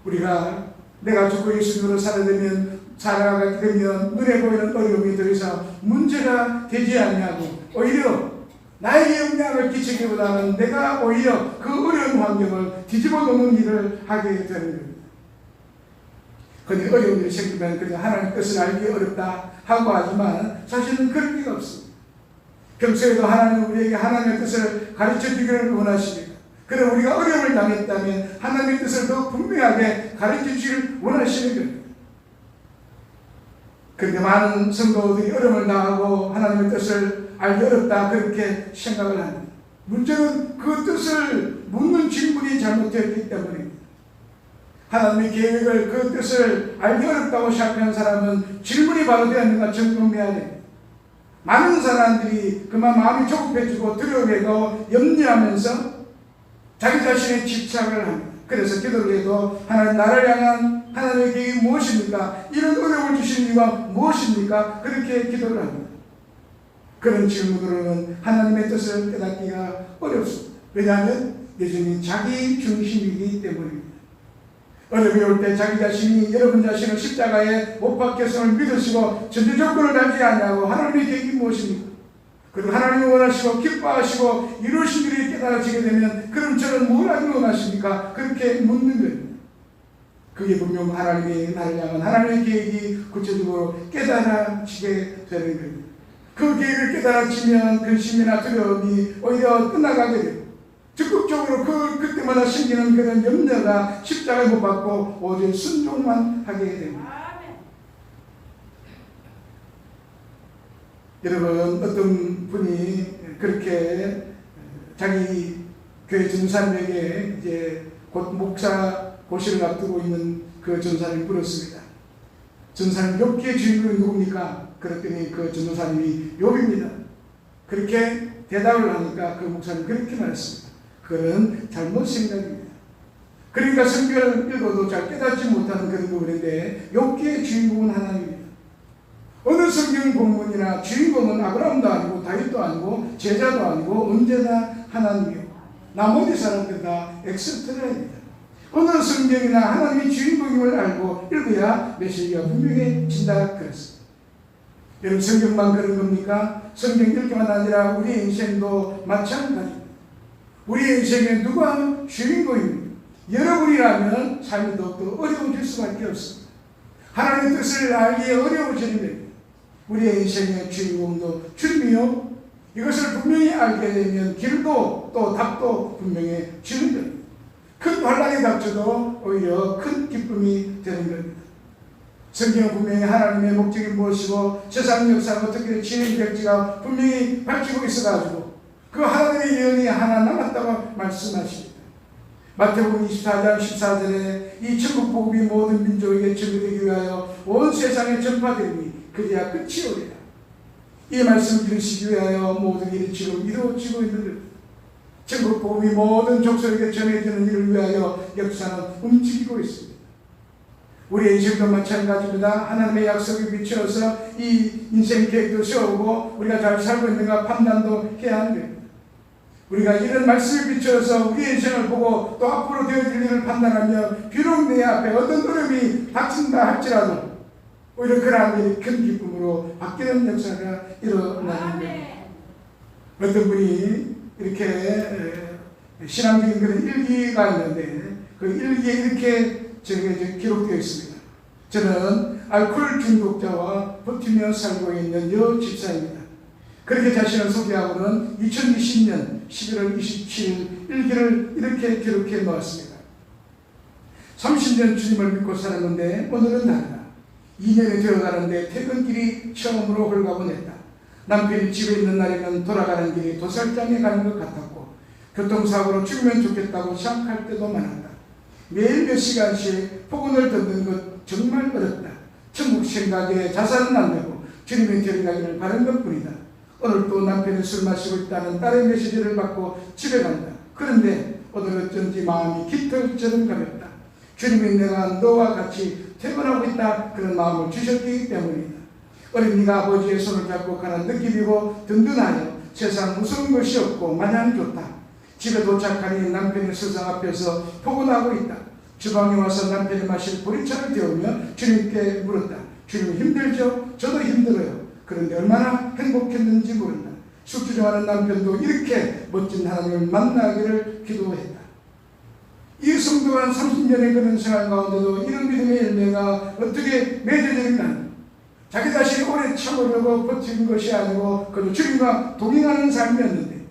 우리가 내가 죽고 예수님으로 살아가게 되면 눈에 보이는 어려움이 더 이상 문제가 되지 않냐고 오히려 나에게 영향을 끼치기보다는 내가 오히려 그 어려운 환경을 뒤집어 놓는 일을 하게 되는 겁니다. 그런데 어려운 일이 생기면 그냥 하나님의 뜻을 알기 어렵다 하고 하지만 사실은 그럴 리가 없습니다. 평소에도 하나님은 우리에게 하나님의 뜻을 가르쳐 주기를 원하십니다. 그럼 우리가 어려움을 당했다면 하나님의 뜻을 더 분명하게 가르쳐 주기를 원하시는 겁니다. 그런데 많은 성도들이 어려움을 당하고 하나님의 뜻을 알기 어렵다 그렇게 생각을 합니다. 문제는 그 뜻을 묻는 질문이 잘못되었기 때문입니다. 하나님의 계획을 그 뜻을 알기 어렵다고 생각하는 사람은 질문이 바로 되었는가 점검해야 됩니다. 많은 사람들이 그만 마음이 조급해지고 두려워하고 염려하면서 자기 자신의 집착을 합니다. 그래서 기도를 해도 하나님 나를 향한 하나님의 계획이 무엇입니까? 이런 어려움을 주시는 이유가 무엇입니까? 그렇게 기도를 합니다. 그런 질문으로는 하나님의 뜻을 깨닫기가 어렵습니다. 왜냐하면 여전히 자기 중심이기 때문입니다. 어려움이 올 때 자기 자신이 여러분 자신을 십자가에 못 박혔음을 믿으시고 전제 조건을 달지 않냐고 하나님의 계획이 무엇입니까? 그리고 하나님이 원하시고 기뻐하시고 이루신 일이 깨달아지게 되면 그럼 저는 뭘 하기 원하십니까? 그렇게 묻는 거예요. 그게 분명 하나님이 나를 향한 하나님의 계획이 구체적으로 깨달아지게 되는 거예요. 그 계획을 깨달아지면 근심이나 두려움이 오히려 끝나가게 돼요. 적극적으로 그때마다 생기는 그런 염려가 십자가에 못 박고 오직 순종만 하게 됩니다. 여러분 어떤 분이 그렇게 자기 교회 전사님에게 이제 곧 목사 고시를 앞두고 있는 그 전사를 물었습니다. 전사는 욥기의 주인공이 누굽니까? 그랬더니 그 전도사님이 욥입니다. 그렇게 대답을 하니까 그 목사님 그렇게 말했습니다. 그는 잘못 생각입니다. 그러니까 성경을 읽어도 잘 깨닫지 못하는 그런 부분인데 욥기의 주인공은 하나님입니다. 어느 성경 본문이나 주인공은 아브라함도 아니고 다윗도 아니고 제자도 아니고 언제나 하나님이요. 나머지 사람들 다 엑스트라입니다. 어느 성경이나 하나님이 주인공임을 알고 읽어야 메시지가 분명해진다 그랬습니다. 여러분 성경만 그런 겁니까? 성경 읽기만 아니라 우리 인생도 마찬가지입니다. 우리 인생에 누가 주인공입니까? 여러분이라면 삶이 더욱더 어려워질 수밖에 없습니다. 하나님의 뜻을 알기에 어려워지는 겁니다. 우리의 인생의 주인공도 주님이요. 이것을 분명히 알게 되면 길도 또 답도 분명해지는 겁니다. 큰 환란이 닥쳐도 오히려 큰 기쁨이 되는 겁니다. 성경은 분명히 하나님의 목적이 무엇이고 세상 역사가 어떻게 진행될지가 분명히 밝히고 있어가지고 그 하나님의 예언이 하나 남았다고 말씀하십니다. 마태복음 24장 14절에 이 천국 복음이 모든 민족에게 전해되기 위하여 온 세상에 전파되니 그리야 끝이 오리라. 이 말씀을 들으시기 위하여 모든 일이 지금 이루어지고 있는 것. 천국 복음이 모든 족속에게 전해지는 일을 위하여 역사는 움직이고 있습니다. 우리의 인생도 마찬가지입니다. 하나님의 약속에 비추어서 이 인생 계획도 세우고 우리가 잘 살고 있는가 판단도 해야 하는 겁니다. 우리가 이런 말씀에 비추어서 우리의 인생을 보고 또 앞으로 되어질 일을 판단하며 비록 내 앞에 어떤 어려움이 닥친다 할지라도 오히려 그러한 일이 큰 기쁨으로 바뀌는 역사가 일어나는 겁니다. 어떤 분이 이렇게 신앙적인 그런 일기가 있는데 그 일기에 이렇게 저에게 기록되어 있습니다. 저는 알코올 중독자와 버티며 살고 있는 여 집사입니다. 그렇게 자신을 소개하고는 2020년 11월 27일 일기를 이렇게 기록해 놓았습니다. 30년 주님을 믿고 살았는데 오늘은 다르다. 2년이 되어가는데 퇴근길이 처음으로 홀가분했다. 남편이 집에 있는 날에는 돌아가는 길이 도살장에 가는 것 같았고 교통사고로 죽으면 좋겠다고 생각할 때도 많았다. 매일 몇 시간씩 폭언을 듣는 것 정말 어렵다. 천국 생각에 자살은 안 되고 주님의 데려가기를 바란 것뿐이다. 오늘 또 남편이 술 마시고 있다는 딸의 메시지를 받고 집에 간다. 그런데 오늘 어쩐지 마음이 깃털처럼 가볍다. 주님이 내가 너와 같이 퇴근하고 있다 그런 마음을 주셨기 때문이다. 어린이가 아버지의 손을 잡고 가는 느낌이고 든든하여 세상 무서운 것이 없고 마냥 좋다. 집에 도착하니 남편의 서상 앞에서 포근하고 있다. 주방에 와서 남편이 마실 보리차를 데우며 주님께 물었다. 주님 힘들죠? 저도 힘들어요. 그런데 얼마나 행복했는지 모른다. 숙주정하는 남편도 이렇게 멋진 하나님을 만나기를 기도했다. 이 성도가 30년의 그런 생활 가운데도 이런 믿음의 열매가 어떻게 맺어지는가? 자기 자신이 오래 참으려고 버틴 것이 아니고 그저 주님과 동행하는 삶이었는데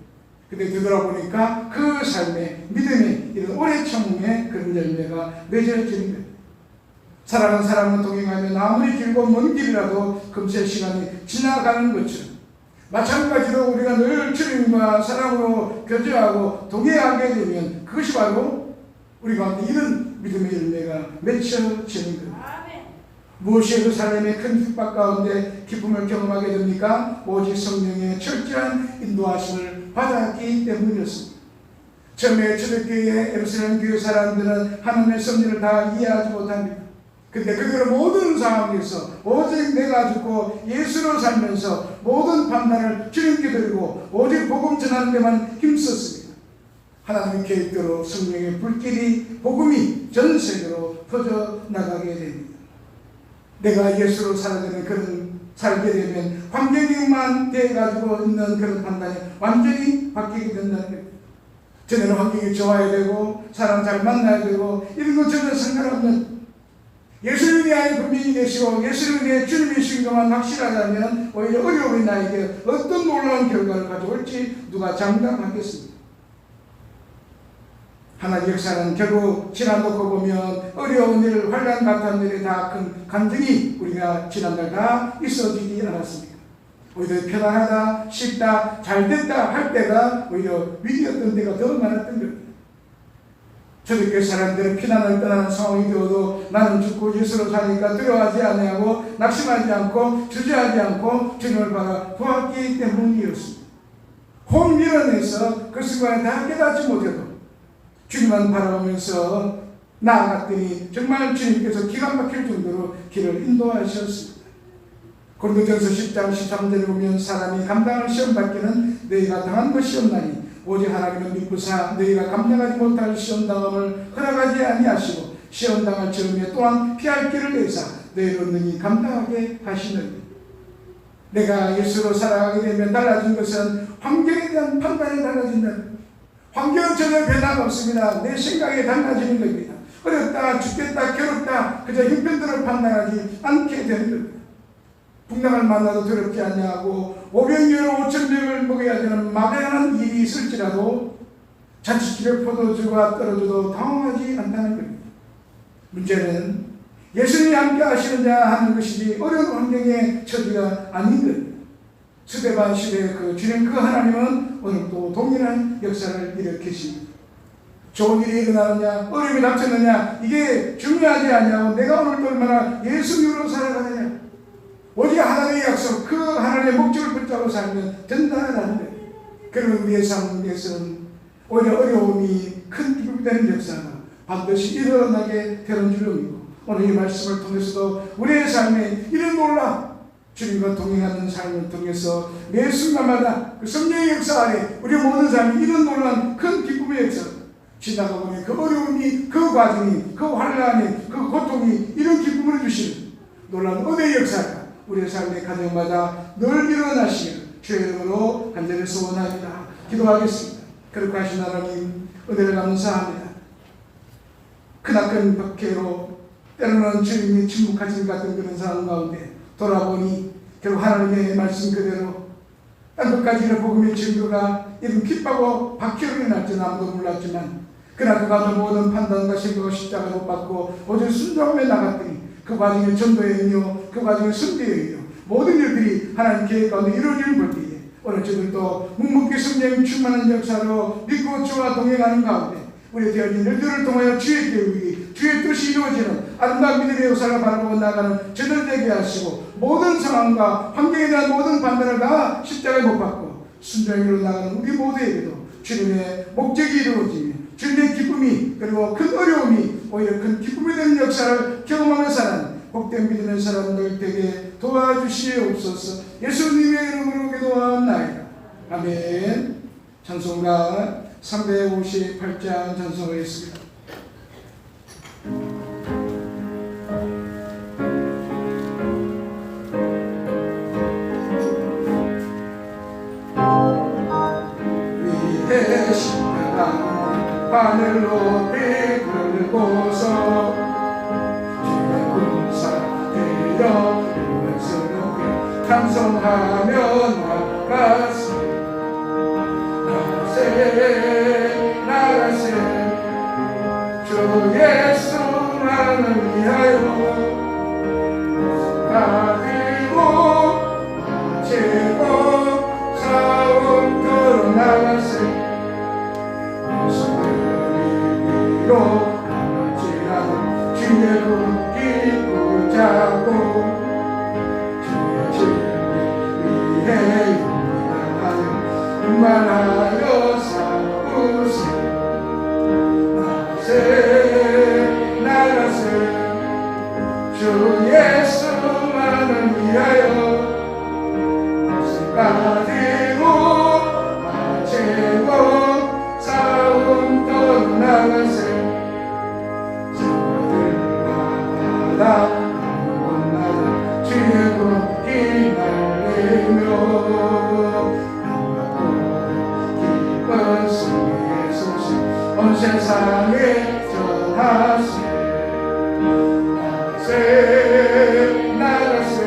근데 되돌아보니까 그 삶의 믿음의 이런 오래 참음의 그런 열매가 맺어지는 거예요. 사랑하는 사람과 동행하면 아무리 길고 먼 길이라도 금세 시간이 지나가는 것처럼 마찬가지로 우리가 늘 주님과 사랑으로 교제하고 동행하게 되면 그것이 바로 우리 가운데 이런 믿음의 열매가 맺혀지는 거예요. 무엇이 그 사람의 큰 핍박 가운데 기쁨을 경험하게 됩니까? 오직 성령의 철저한 인도하심을 받았기 때문이었습니다. 처음에 초대교회 예루살렘 교회 사람들은 하나님의 섭리를 다 이해하지 못합니다. 근데 그들은 모든 상황에서 오직 내가 죽고 예수로 살면서 모든 판단을 주님께 드리고 오직 복음 전하는 데만 힘썼습니다. 하나님의 계획대로 성령의 불길이 복음이 전 세계로 퍼져나가게 됩니다. 내가 예수로 살게 되면 환경만 돼가지고 있는 그런 판단이 완전히 바뀌게 된다는 거예요. 전에는 환경이 좋아야 되고 사람 잘 만나야 되고 이런 건 전혀 상관없는 예수님이 아닌 분명히 계시고 예수님의 주님이신 것만 확실하다면 오히려 어려움이 나에게 어떤 놀라운 결과를 가져올지 누가 장담하겠습니까? 하나님의 역사는 결국 지나놓고 보면 어려운 일, 환난 같은 일이 다 큰 간증이 우리가 지난달 다 있어지지 않았습니까? 오히려 편안하다, 쉽다, 잘됐다 할 때가 오히려 위기였던 때가 더 많았던 겁니다. 초대교회 사람들은 피난을 떠나는 상황이 되어도 나는 죽고 예수로 사니까 두려워하지 아니하고 낙심하지 않고 주저하지 않고 주님을 바라 보았기 때문이었습니다. 혼 밀어내서 그 순간에 다 깨닫지 못해도 주님만 바라보면서 나아갔더니 정말 주님께서 기가 막힐 정도로 길을 인도하셨습니다. 고린도전서 10장 13절에 보면 사람이 감당할 시험 받기는 너희가 당한 것이 없나니 오직 하나님은 믿부사 너희가 감당하지 못할 시험당함을 허락하지 아니하시고 시험당할 즈음에 또한 피할 길을 내사 너희로 능히 감당하게 하시느니. 내가 예수로 살아가게 되면 달라진 것은 환경에 대한 판단이 달라진다. 환경은 전혀 변화가 없습니다. 내 생각이 달라지는 겁니다. 어렵다, 죽겠다, 괴롭다, 그저 형편들을 판단하지 않게 되는 겁니다. 풍랑을 만나도 두렵지 아니하고 오병이어로 5,000명을 먹여야 되는 막연한 일이 있을지라도 자칫 집에 포도주가 떨어져도 당황하지 않다는 겁니다. 문제는 예수님이 함께 하시느냐 하는 것이지 어려운 환경의 처지가 아닌 겁니다. 스데반 시대의 그 주님 그 하나님은 오늘도 동일한 역사를 일으키십니다. 좋은 일이 일어나느냐 어려움이 닥쳤느냐 이게 중요하지 않냐고 내가 오늘도 얼마나 예수님으로 살아가느냐 오직 하나님의 약속 그 하나님의 목적을 붙잡고 살면 된다는 거예요. 그러면 우리의 삶에서는 오히려 어려움이 큰 기쁨이 되는 역사가 반드시 일어나게 되는 줄로 믿고 오늘 이 말씀을 통해서도 우리의 삶에 이런 놀라 주님과 동행하는 삶을 통해서 매 순간마다 그 성령의 역사 아래 우리 모든 삶이 이런 놀라운 큰 기쁨의 역사 지나가 보니 그 어려움이 그 과정이 그 환난이 그 고통이 이런 기쁨을 주시는 놀라운 은혜의 역사가 우리의 삶의 가정마다 늘 일어나시기를 주의 이름으로 간절히 소원합니다. 기도하겠습니다. 그렇게 하신 하나님 은혜를 감사합니다. 크나큰 박해로 때로는 주님이 침묵하신 같은 그런 상황 가운데 돌아보니 결국 하나님의 말씀 그대로 땅끝까지 복음의 증거가 이런 기뻐하고 박해로 일어날지 아무도 몰랐지만 그러나 그 가운데 모든 판단과 신고가 십자가를 못 받고 오직 순종하며 나갔더니 그 과정에 전도의 의료, 그 과정에 승리의 의료 모든 일들이 하나님 계획 가운데 이루어지는 볼 때에 오늘 저들도 묵묵히 성령 충만한 역사로 믿고 주와 동행하는 가운데 우리 되어진 일들을 통하여 주의 계획이 주의 뜻이 이루어지는 아름다운 믿음의 역사를 바라보고 나가는 저들 되게 하시고 모든 상황과 환경에 대한 모든 판단을 다 십자가에 못 받고 순종으로 나가는 우리 모두에게도 주님의 목적이 이루어지며 주님의 기쁨이 그리고 큰 어려움이 오히려 큰 기쁨이 되는 역사를 경험하며 사는 복된 믿음의 사람들 되게 도와주시옵소서. 예수님의 이름으로 기도하옵나이다. 아멘. 찬송가 358장 찬송하겠습니다. 위에 신나는 하늘 높이 긁고서 찬송하며 나가세 나가세 나가세 주 예수만을 위하여 가지고 마치고 싸움터로 나가세 무슨 위로 가지 않은 주의 손 붙잡고 만하여 싸우세 나가세 나가세 주 예수만을 위하여 옷을 가지고 마치고 싸움터로 나가세 사람들마다 곳마다 주의 꽃이 날리며 온 세상에 전하세 나가세 나가세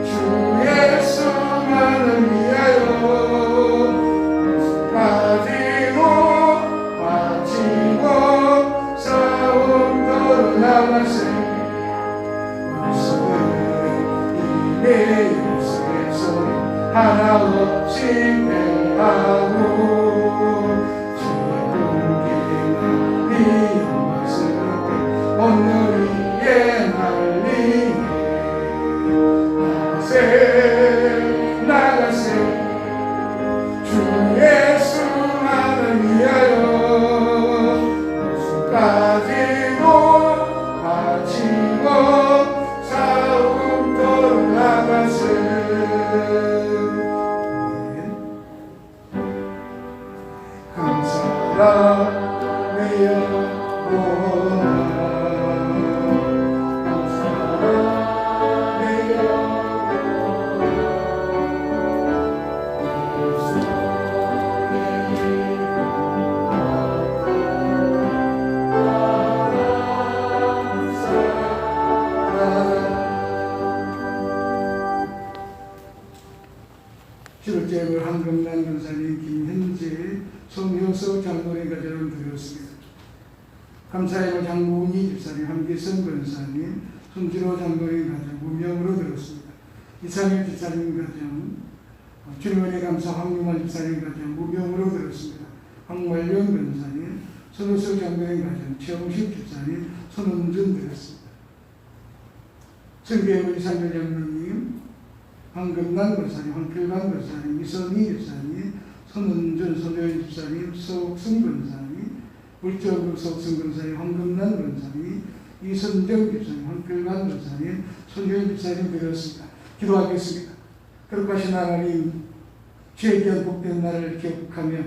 주 예수만을 위하여 가지고 마치고 싸움터로 나가세 우리는 이내 예수의 소리 하나 없이 행하고 예수만을 위하여 무엇까지도 바치고 싸움터로 나갔을 감사하며 실제로 한금난 권사님, 김현재, 송효석 장로님 가정을 드렸습니다. 감사의 장모은희 집사님, 함기선 권사님, 손지로 장로님 가정 무명으로 드렸습니다. 이상일 집사님 가정, 주님의 감사 황유만 집사님 가정 무명으로 드렸습니다. 황말년 권사님, 손효석 장로님 가정, 최홍식 집사님, 손은준 드렸습니다. 성계의 이상일 장로님, 황금난 권사님, 황필관 권사님, 이선희 집사님, 손은준, 손효연 집사님, 서옥승 권사님, 물정국 서옥승 권사님, 황금난 권사님, 이선정 집사님, 황필관 권사님, 손효연 집사님 드렸습니다. 기도하겠습니다. 거룩하신 하나님, 주의 귀한 복된 날을 기억하며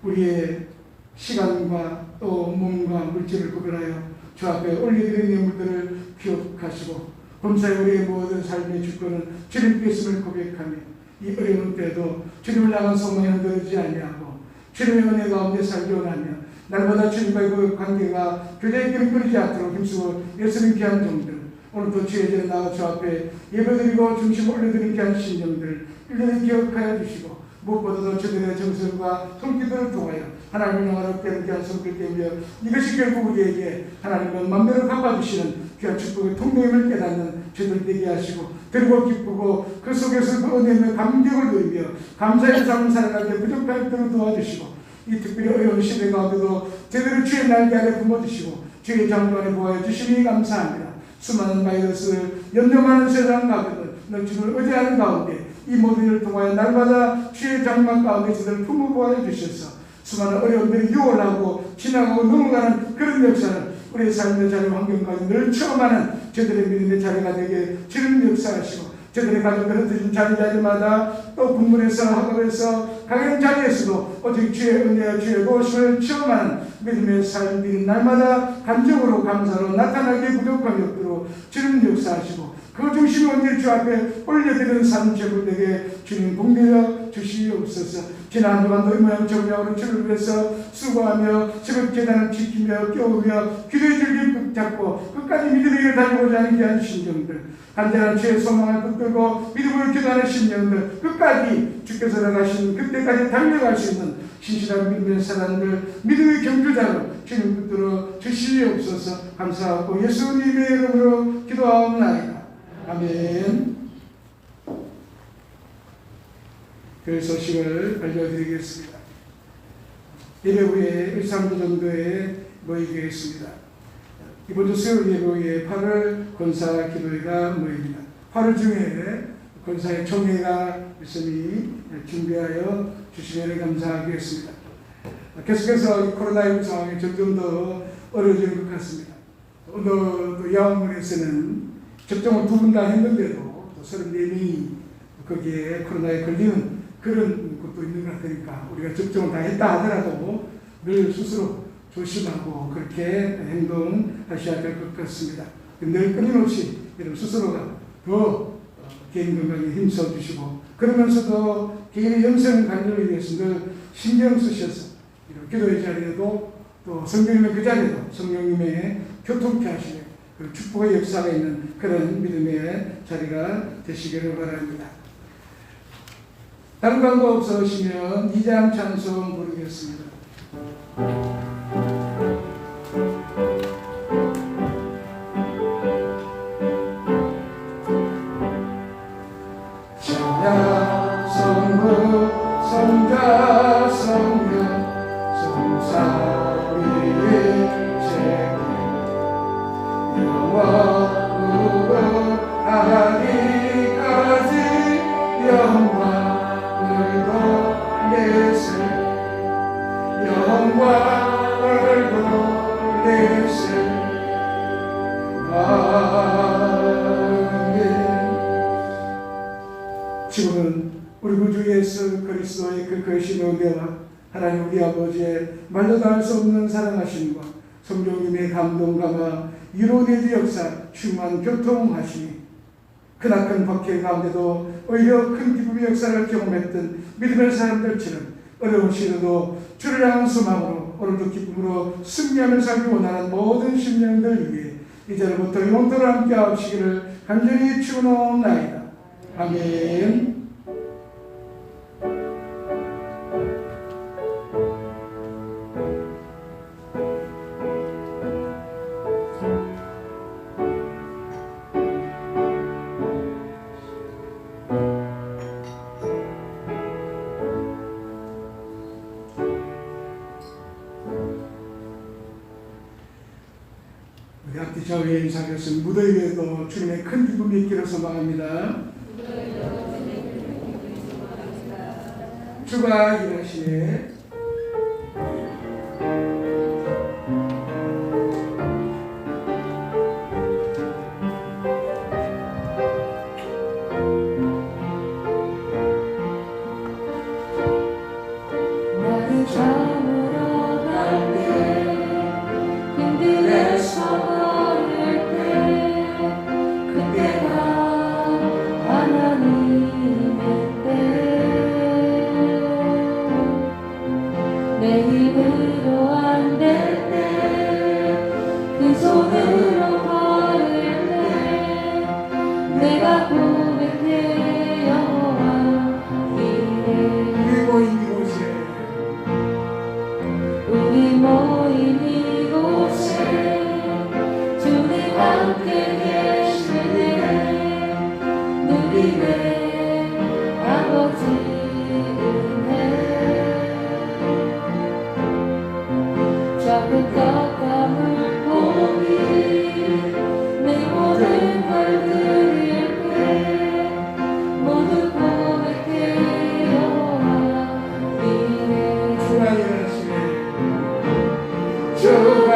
우리의 시간과 또 몸과 물질을 구별하여 주 앞에 올려드린 예물들을 기억하시고 범사에 우리의 모든 삶의 주권은 주님께 있음을 고백하며 이 어려운 때도 주님을 향한 소망에 흔들리지 아니하고 주님의 은혜 가운데 살기 원하며 날마다 주님과의 그 관계가 교제의 끊이지 않도록 힘쓰고 예수님 귀한 종들 오늘도 주의 전에 나와 주 앞에 예배드리고 중심 올려드린 귀한 신령들 일일이 기억하여 주시고 무엇보다도 저들의 정성과 손길들을 통하여 하나님을 향하여 때는 귀한 손길 때며 이것이 결국 우리에게 하나님은 만면을 갚아주시는 귀한 축복의 통로임을 깨닫는 저들 되게 하시고 그리고 기쁘고 그 속에서 그 은혜의 감격을 누리며 감사의 삶을 살아가게 부족할 때를 도와주시고 이 특별히 어려운 시대 가운데도 저들을 주의 날개 아래 품어주시고 주의 장부 안에 보호해 주시니 감사합니다. 수많은 바이러스를 연명하는 세상 가운데 늘 주를 의지하는 가운데 이 모든 일을 통하여 날마다 주의 장막 가운데 저들을 품어 보호해 주셔서 수많은 어려움들이 유월하고 지나가고 넘어가는 그런 역사를 우리의 삶의 자리 환경 가운데 늘 체험하는 저들의 믿음의 자리가 되게 주님 역사하시고 저들의 가족들은 드린 자리마다 또 군문에서 학업에서 각양 자리에서도 오직 주의 은혜와 주의 도우심을 체험하는 믿음의 삶들이 날마다 감정으로 감사로 나타나게 부족함이 없도록 주님 역사하시고 그 중심을 언제 주 앞에 올려드리는 삶 제물에게 주님 복내려 주시옵소서. 지난 한 주간 너희 모양 정량으로 주를 위해서 수고하며 지금 계단을 지키며 깨우며 기도의 줄기 붙잡고 끝까지 믿음의 길을 달리고자 하는 귀한 신령들 간절한 주의 소망을 붙들고 믿음으로 기도하는 신령들 끝까지 주께서 나가신 그때까지 달려갈 수 있는 신실한 믿음의 사람들 믿음의 경주자로 주님 붙들어 주시옵소서. 감사하고 예수님의 이름으로 기도하옵나이다. 아멘. 그 소식을 알려드리겠습니다. 예배 후에 1~3주 정도에 모이겠습니다. 이번 주 수요일 예배 후에 8월 권사 기도회가 모입니다. 8월 중에 권사의 총회가 있으니 준비하여 주시면 감사하겠습니다. 계속해서 이 코로나19 상황이 점점 더 어려워지는 것 같습니다. 오늘 야원문에서는 접종을 2분 다 했는데도 또 34명이 거기에 코로나에 걸리는 그런 것도 있는 것 같으니까 우리가 접종을 다 했다 하더라도 늘 스스로 조심하고 그렇게 행동하셔야 될 것 같습니다. 늘 끊임없이 여러분 스스로가 더 개인 건강에 힘써 주시고 그러면서도 개인의 영성 관리를 위해서 늘 신경 쓰셔서 기도의 자리에도 또 성령님의 그 자리에도 성령님의 교통케 하시는 그 축복의 역사가 있는 그런 믿음의 자리가 되시기를 바랍니다. 다른 광고 없으시면 2장 찬송 부르겠습니다. 자야 성부 성자 성령 성삼위 제계 영원으로 하나님까지 영광을 돌려 은혜와 하나님 우리 아버지의 말로 다 할 수 없는 사랑하심과 성령님의 감동 감화 이로되지 역사 충만 교통하시니 크나큰 박해 가운데도 오히려 큰 기쁨의 역사를 경험했던 믿음의 사람들처럼 어려운 시대도 주를 향한 소망으로 오늘도 기쁨으로 승리하며 살기 원하는 모든 심령들 위해 이제부터 영원토록 함께 하시기를 간절히 축원하옵나이다. 아멘. 우리 앞뒤좌우에 인사하신 무더위 위에도 주님의 큰 기쁨이 있기를 소망합니다. 주가 일하시네. 나를 잡으러 갈 때 힘들어서 걸을 때 그때가 하나님의 때 내 힘으로 안 될 때 그 손으로 걸을 때 내가 고백해 여호와 이래 우리 모인 이곳에 주님 함께 계시네 누리네 아버지 은혜 작은 떡과 물고기 내 모든 걸 드릴게 모두 고백해 여호와 이래 주가 일하시네. 주가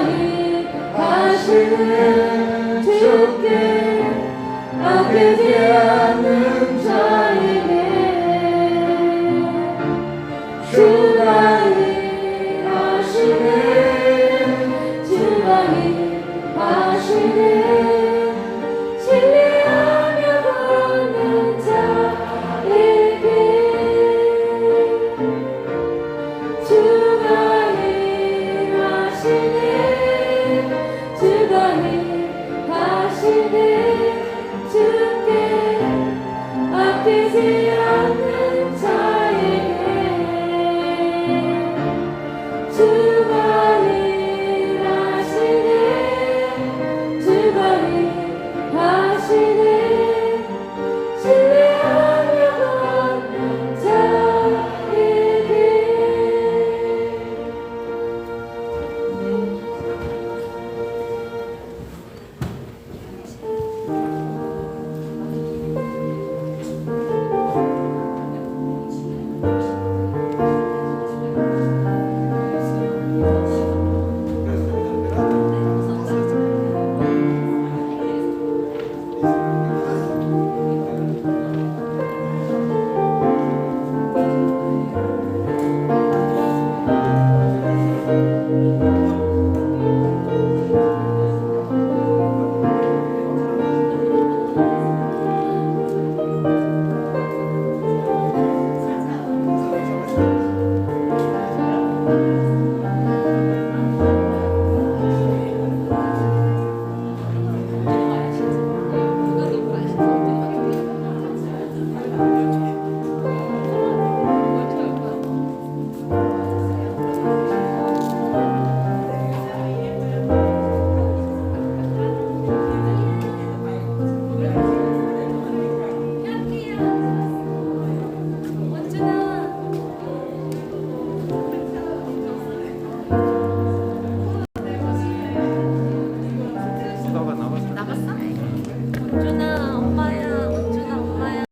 일하시네 주께 아끼지 않는 자에게 주가 일하시네 주가 일하시네 신뢰하며 걷는 자에게 주가 일하시네 주가 일하시네 주께 아끼지 않는 자에게 주가 일하시네 주가 일하시네 신뢰하며 걷는 자에게 원준아 엄마야 원준아 엄마야